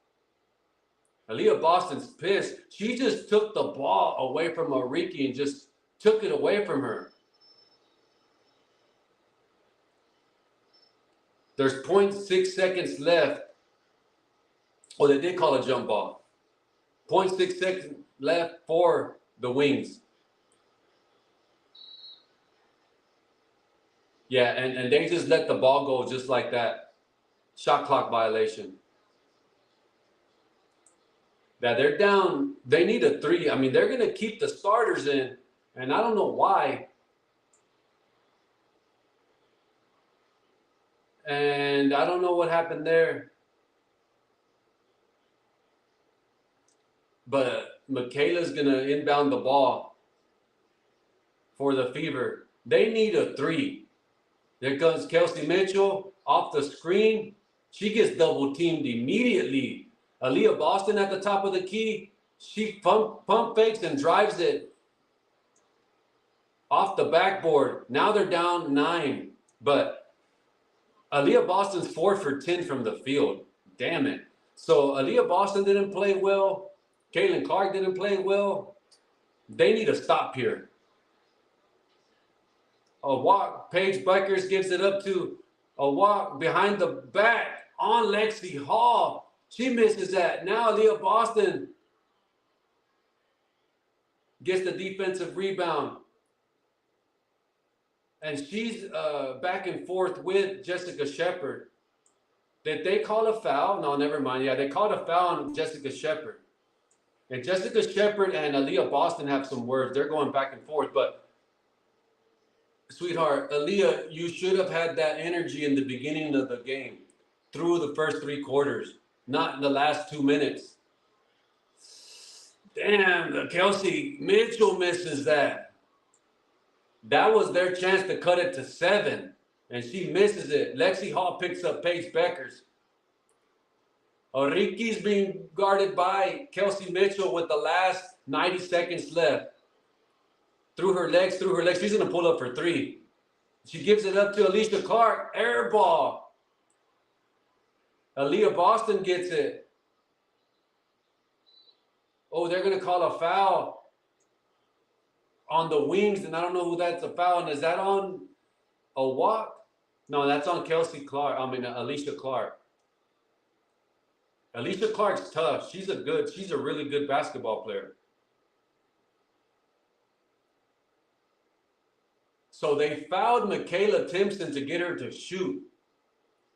Aaliyah Boston's pissed. She just took the ball away from Ariki and just took it away from her. There's 0.6 seconds left. Oh, they did call a jump ball. 0.6 seconds left for the Wings. Yeah, and they just let the ball go just like that. Shot clock violation. That they're down. They need a 3. I mean, they're going to keep the starters in, and I don't know why. And I don't know what happened there. But Michaela's going to inbound the ball for the Fever. They need a 3. There comes Kelsey Mitchell off the screen. She gets double teamed immediately. Aaliyah Boston at the top of the key. She pump fakes and drives it off the backboard. Now they're down 9. But Aaliyah Boston's 4 for 10 from the field. Damn it. So Aaliyah Boston didn't play well. Caitlin Clark didn't play well. They need a stop here. A walk. Paige Bueckers gives it up to a walk behind the back on Lexi Hall. She misses that. Now Aaliyah Boston gets the defensive rebound. And she's back and forth with Jessica Shepard. Did they call a foul? No, never mind. Yeah, they called a foul on Jessica Shepard. And Jessica Shepard and Aaliyah Boston have some words. They're going back and forth. But, sweetheart, Aaliyah, you should have had that energy in the beginning of the game through the first 3 quarters, not in the last 2 minutes. Damn, the Kelsey Mitchell misses that. That was their chance to cut it to 7, and she misses it. Lexi Hall picks up Paige Bueckers. Ariki's being guarded by Kelsey Mitchell with the last 90 seconds left. Through her legs. She's going to pull up for 3. She gives it up to Alicia Clark. Air ball. Aaliyah Boston gets it. Oh, they're going to call a foul on the Wings, and I don't know who that's a foul. And is that on a walk? No, that's on Alicia Clark. Alicia Clark's tough. She's a really good basketball player. So they fouled Michaela Timpson to get her to shoot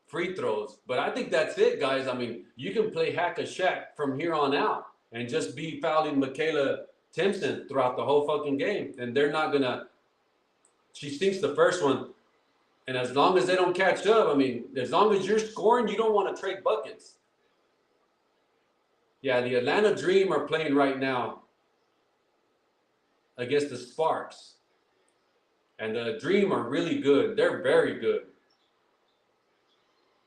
free throws. But I think that's it, guys. I mean, you can play hack-a-shack from here on out and just be fouling Michaela Timpson throughout the whole fucking game. And they're not going to – she sinks the first one. And as long as they don't catch up, I mean, as long as you're scoring, you don't want to trade buckets. Yeah, the Atlanta Dream are playing right now against the Sparks. And the Dream are really good. They're very good.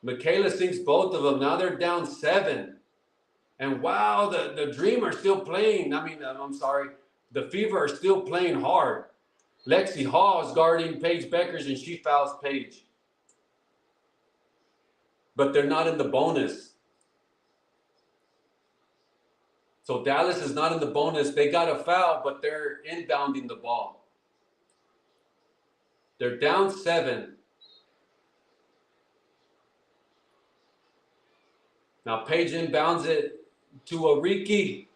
Michaela sinks both of them. Now they're down 7. And wow, the Dream are still playing. I'm sorry. The Fever are still playing hard. Lexi Hall is guarding Paige Bueckers, and she fouls Paige. But they're not in the bonus. So Dallas is not in the bonus. They got a foul, but they're inbounding the ball. They're down 7. Now Paige inbounds it to Ariki.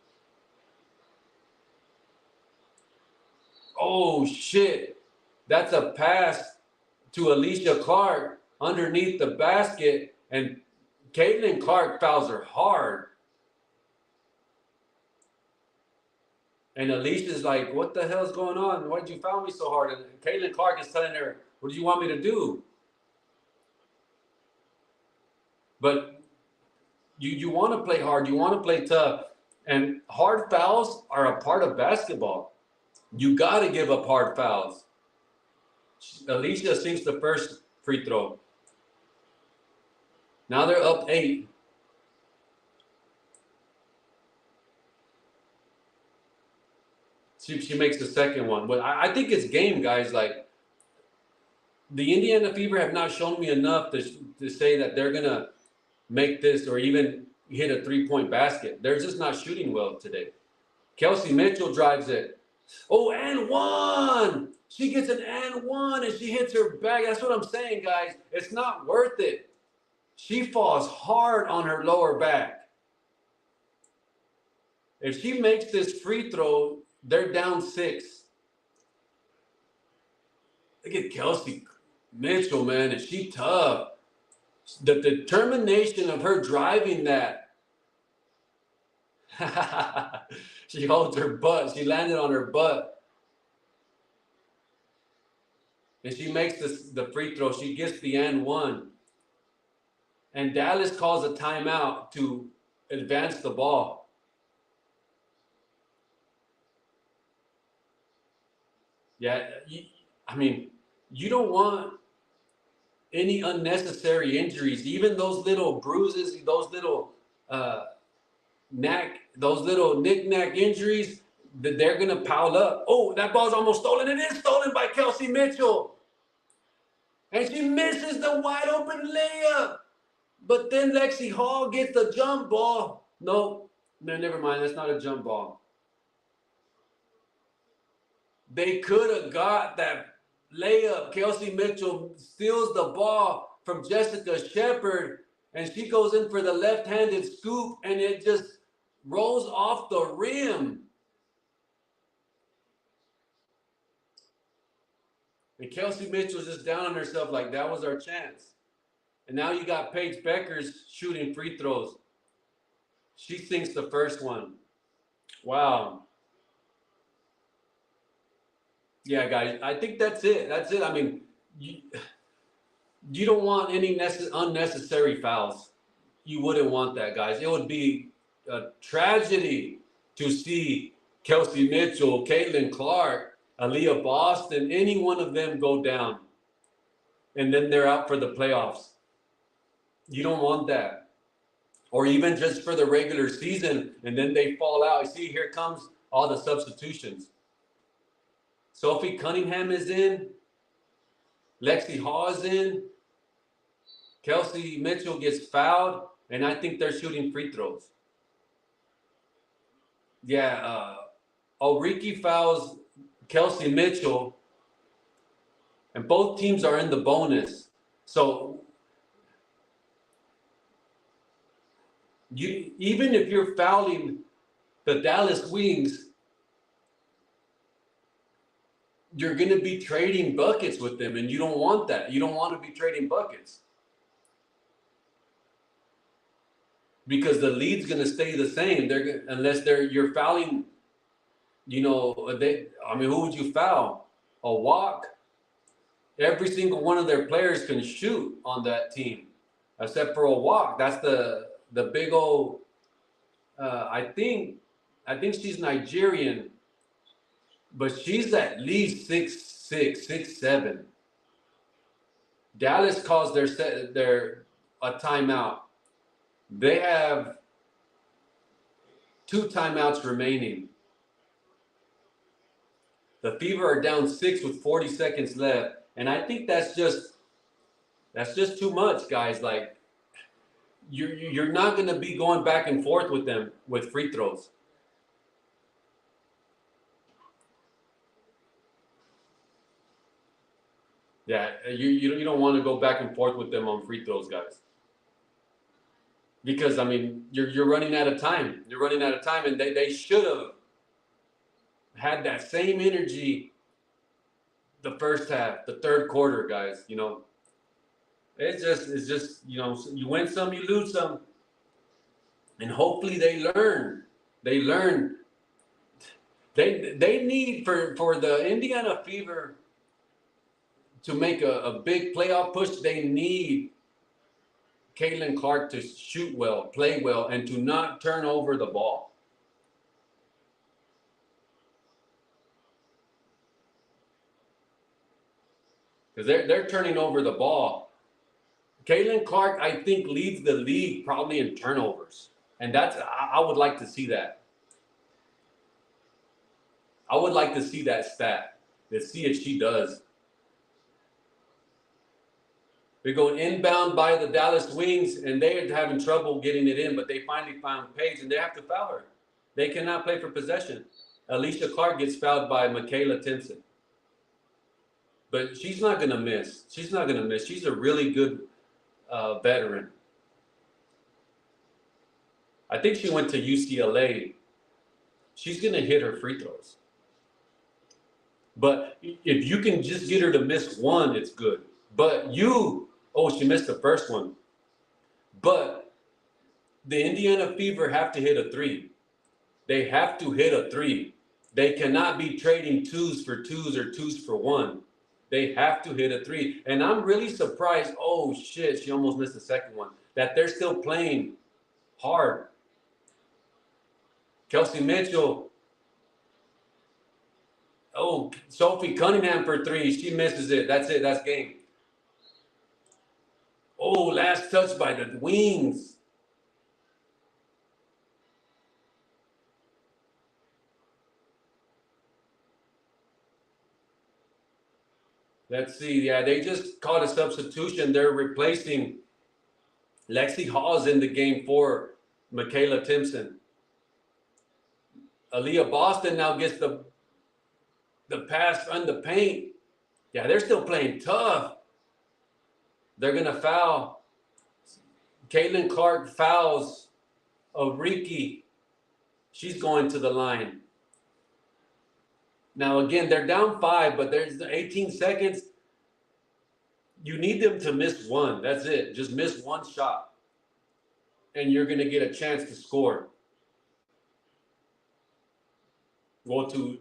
Oh, shit. That's a pass to Alicia Clark underneath the basket, and Caitlin Clark fouls her hard. And Alicia's like, what the hell's going on? Why'd you foul me so hard? And Caitlin Clark is telling her, what do you want me to do? But you want to play hard. You want to play tough. And hard fouls are a part of basketball. You got to give up hard fouls. Alicia sinks the first free throw. Now they're up 8. She makes the second one. But I think it's game, guys. Like, the Indiana Fever have not shown me enough to say that they're going to make this or even hit a three-point basket. They're just not shooting well today. Kelsey Mitchell drives it. Oh, and one. She gets an and one, and she hits her back. That's what I'm saying, guys. It's not worth it. She falls hard on her lower back. If she makes this free throw, they're down 6. Look at Kelsey Mitchell, man. Is she tough? The determination of her driving that. She holds her butt. She landed on her butt. And she makes the free throw. She gets the and one. And Dallas calls a timeout to advance the ball. Yeah, you don't want any unnecessary injuries, even those little bruises, those little knick-knack injuries, that they're gonna pile up. Oh, that ball's almost stolen. It is stolen by Kelsey Mitchell. And she misses the wide open layup. But then Lexi Hall gets the jump ball. No, never mind. That's not a jump ball. They could have got that layup. Kelsey Mitchell steals the ball from Jessica Shepard, and she goes in for the left-handed scoop, and it just rolls off the rim. And Kelsey Mitchell's just down on herself like that was our chance. And now you got Paige Bueckers shooting free throws. She sinks the first one. Wow. Yeah, guys, I think that's it. That's it. I mean, you don't want any unnecessary fouls. You wouldn't want that, guys. It would be a tragedy to see Kelsey Mitchell, Caitlin Clark, Aaliyah Boston, any one of them go down. And then they're out for the playoffs. You don't want that. Or even just for the regular season, and then they fall out. See, here comes all the substitutions. Sophie Cunningham is in. Lexi Hall is in. Kelsey Mitchell gets fouled, and I think they're shooting free throws. Yeah, Ulrike fouls Kelsey Mitchell, and both teams are in the bonus. So even if you're fouling the Dallas Wings, you're going to be trading buckets with them, and you don't want that. You don't want to be trading buckets because the lead's going to stay the same. Unless you're fouling. Who would you foul? A walk. Every single one of their players can shoot on that team, except for a walk. That's the big old. I think she's Nigerian. But she's at least 6'6", 6'7". Dallas calls their a timeout. They have 2 timeouts remaining. The Fever are down 6 with 40 seconds left, and I think that's just too much, guys. Like you're not going to be going back and forth with them with free throws. Yeah, you don't want to go back and forth with them on free throws, guys. Because, you're running out of time. You're running out of time, and they should have had that same energy the first half, the third quarter, guys. It's just you win some, you lose some. And hopefully they learn. They learn. They need, for the Indiana Fever to make a big playoff push, they need Caitlin Clark to shoot well, play well, and to not turn over the ball. Because they're turning over the ball. Caitlin Clark, I think, leads the league probably in turnovers. And I would like to see that. I would like to see that stat. To see if she does. They're going inbound by the Dallas Wings, and they're having trouble getting it in, but they finally found Paige, and they have to foul her. They cannot play for possession. Alicia Clark gets fouled by Michaela Timpson. But she's not going to miss. She's not going to miss. She's a really good veteran. I think she went to UCLA. She's going to hit her free throws. But if you can just get her to miss one, it's good. But she missed the first one. But the Indiana Fever have to hit a three. They have to hit a three. They cannot be trading twos for twos or twos for one. They have to hit a three. And I'm really surprised. Oh, shit, she almost missed the second one. That they're still playing hard. Kelsey Mitchell. Oh, Sophie Cunningham for three. She misses it. That's it. That's game. Oh, last touch by the Wings. Let's see. Yeah, they just caught a substitution. They're replacing Lexi Hawes in the game for Michaela Timpson. Aaliyah Boston now gets the pass on the paint. Yeah, they're still playing tough. They're going to foul. Caitlin Clark fouls Oriki. She's going to the line. Now, again, they're down 5, but there's 18 seconds. You need them to miss one. That's it. Just miss one shot. And you're going to get a chance to score. Well, to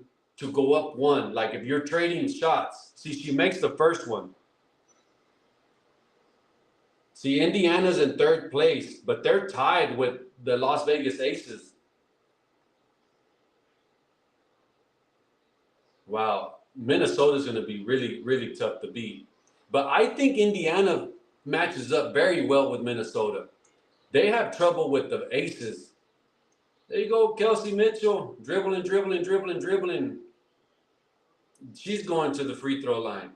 go up one. Like if you're trading shots. See, she makes the first one. See, Indiana's in 3rd place, but they're tied with the Las Vegas Aces. Wow. Minnesota's going to be really, really tough to beat. But I think Indiana matches up very well with Minnesota. They have trouble with the Aces. There you go, Kelsey Mitchell. Dribbling. She's going to the free throw line.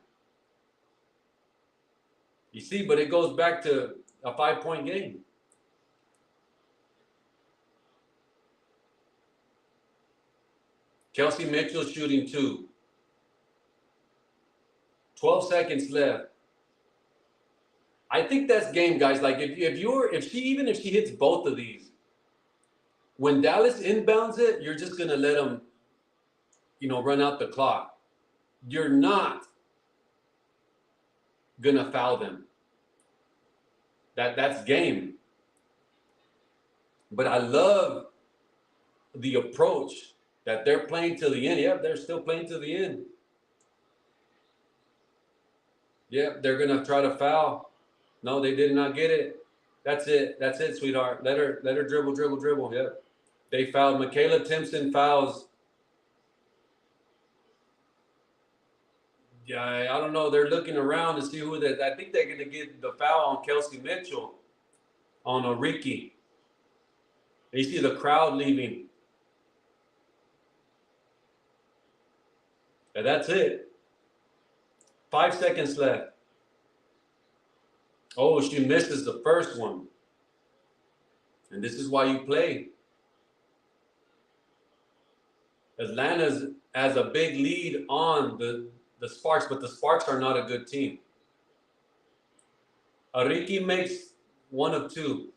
You see, but it goes back to a 5-point game. Kelsey Mitchell shooting 2. 12 seconds left. I think that's game, guys. Like if she hits both of these, when Dallas inbounds it, you're just gonna let them, run out the clock. You're not gonna foul them. That's game. But I love the approach that they're playing till the end. Yeah, they're still playing till the end. Yeah, they're gonna try to foul. No, they did not get it. That's it. That's it, sweetheart. Let her dribble. Yeah. They fouled. Michaela Timpson fouls. Yeah, I don't know. They're looking around to see who that. I think they're going to get the foul on Kelsey Mitchell, on Oriki. You see the crowd leaving. And that's it. 5 seconds left. Oh, she misses the first one. And this is why you play. Atlanta has a big lead on the Sparks, but the Sparks are not a good team. Oriki makes 1 of 2.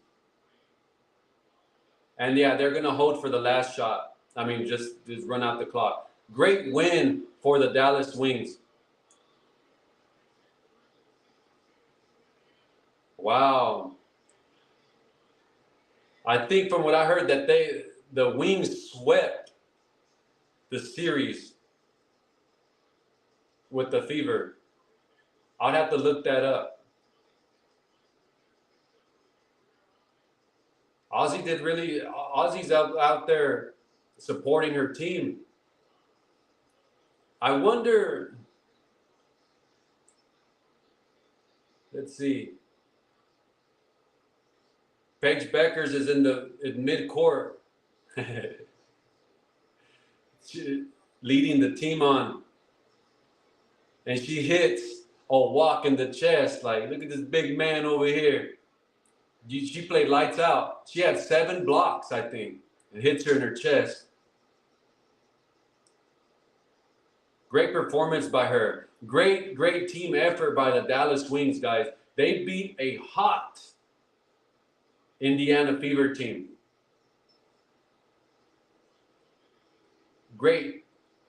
And yeah, they're going to hold for the last shot. I mean, just run out the clock. Great win for the Dallas Wings. Wow. I think from what I heard that the Wings swept the series with the Fever. I'd have to look that up. Aussie's out there supporting her team. I wonder, let's see. Paige Bueckers is in mid-court, leading the team on. And she hits Oh, walk in the chest. Like, look at this big man over here. She played lights out. She had 7 blocks, I think. It hits her in her chest. Great performance by her. Great team effort by the Dallas Wings, guys. They beat a hot Indiana Fever team. Great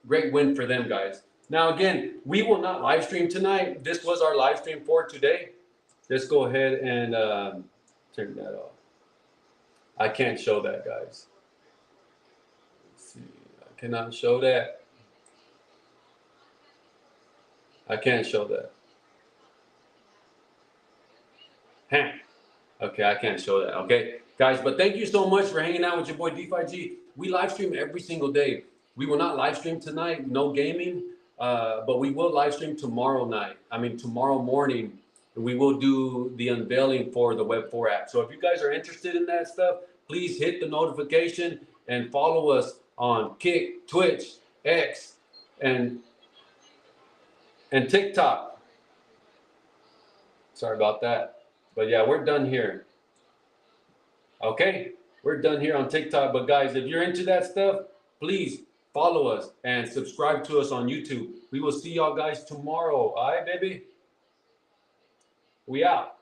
win for them, guys. Now, again, we will not live stream tonight. This was our live stream for today. Let's go ahead and turn that off. I can't show that, guys. Let's see. I cannot show that. I can't show that. Okay, I can't show that. Okay, guys, but thank you so much for hanging out with your boy DeFi G. We live stream every single day. We will not live stream tonight, no gaming, but we will live stream tomorrow morning. We will do the unveiling for the Web4 app. So if you guys are interested in that stuff, please hit the notification and follow us on Kick, Twitch, X, and TikTok. Sorry about that. But yeah, we're done here. Okay, we're done here on TikTok. But guys, if you're into that stuff, please follow us and subscribe to us on YouTube. We will see y'all guys tomorrow. All right, baby? We out.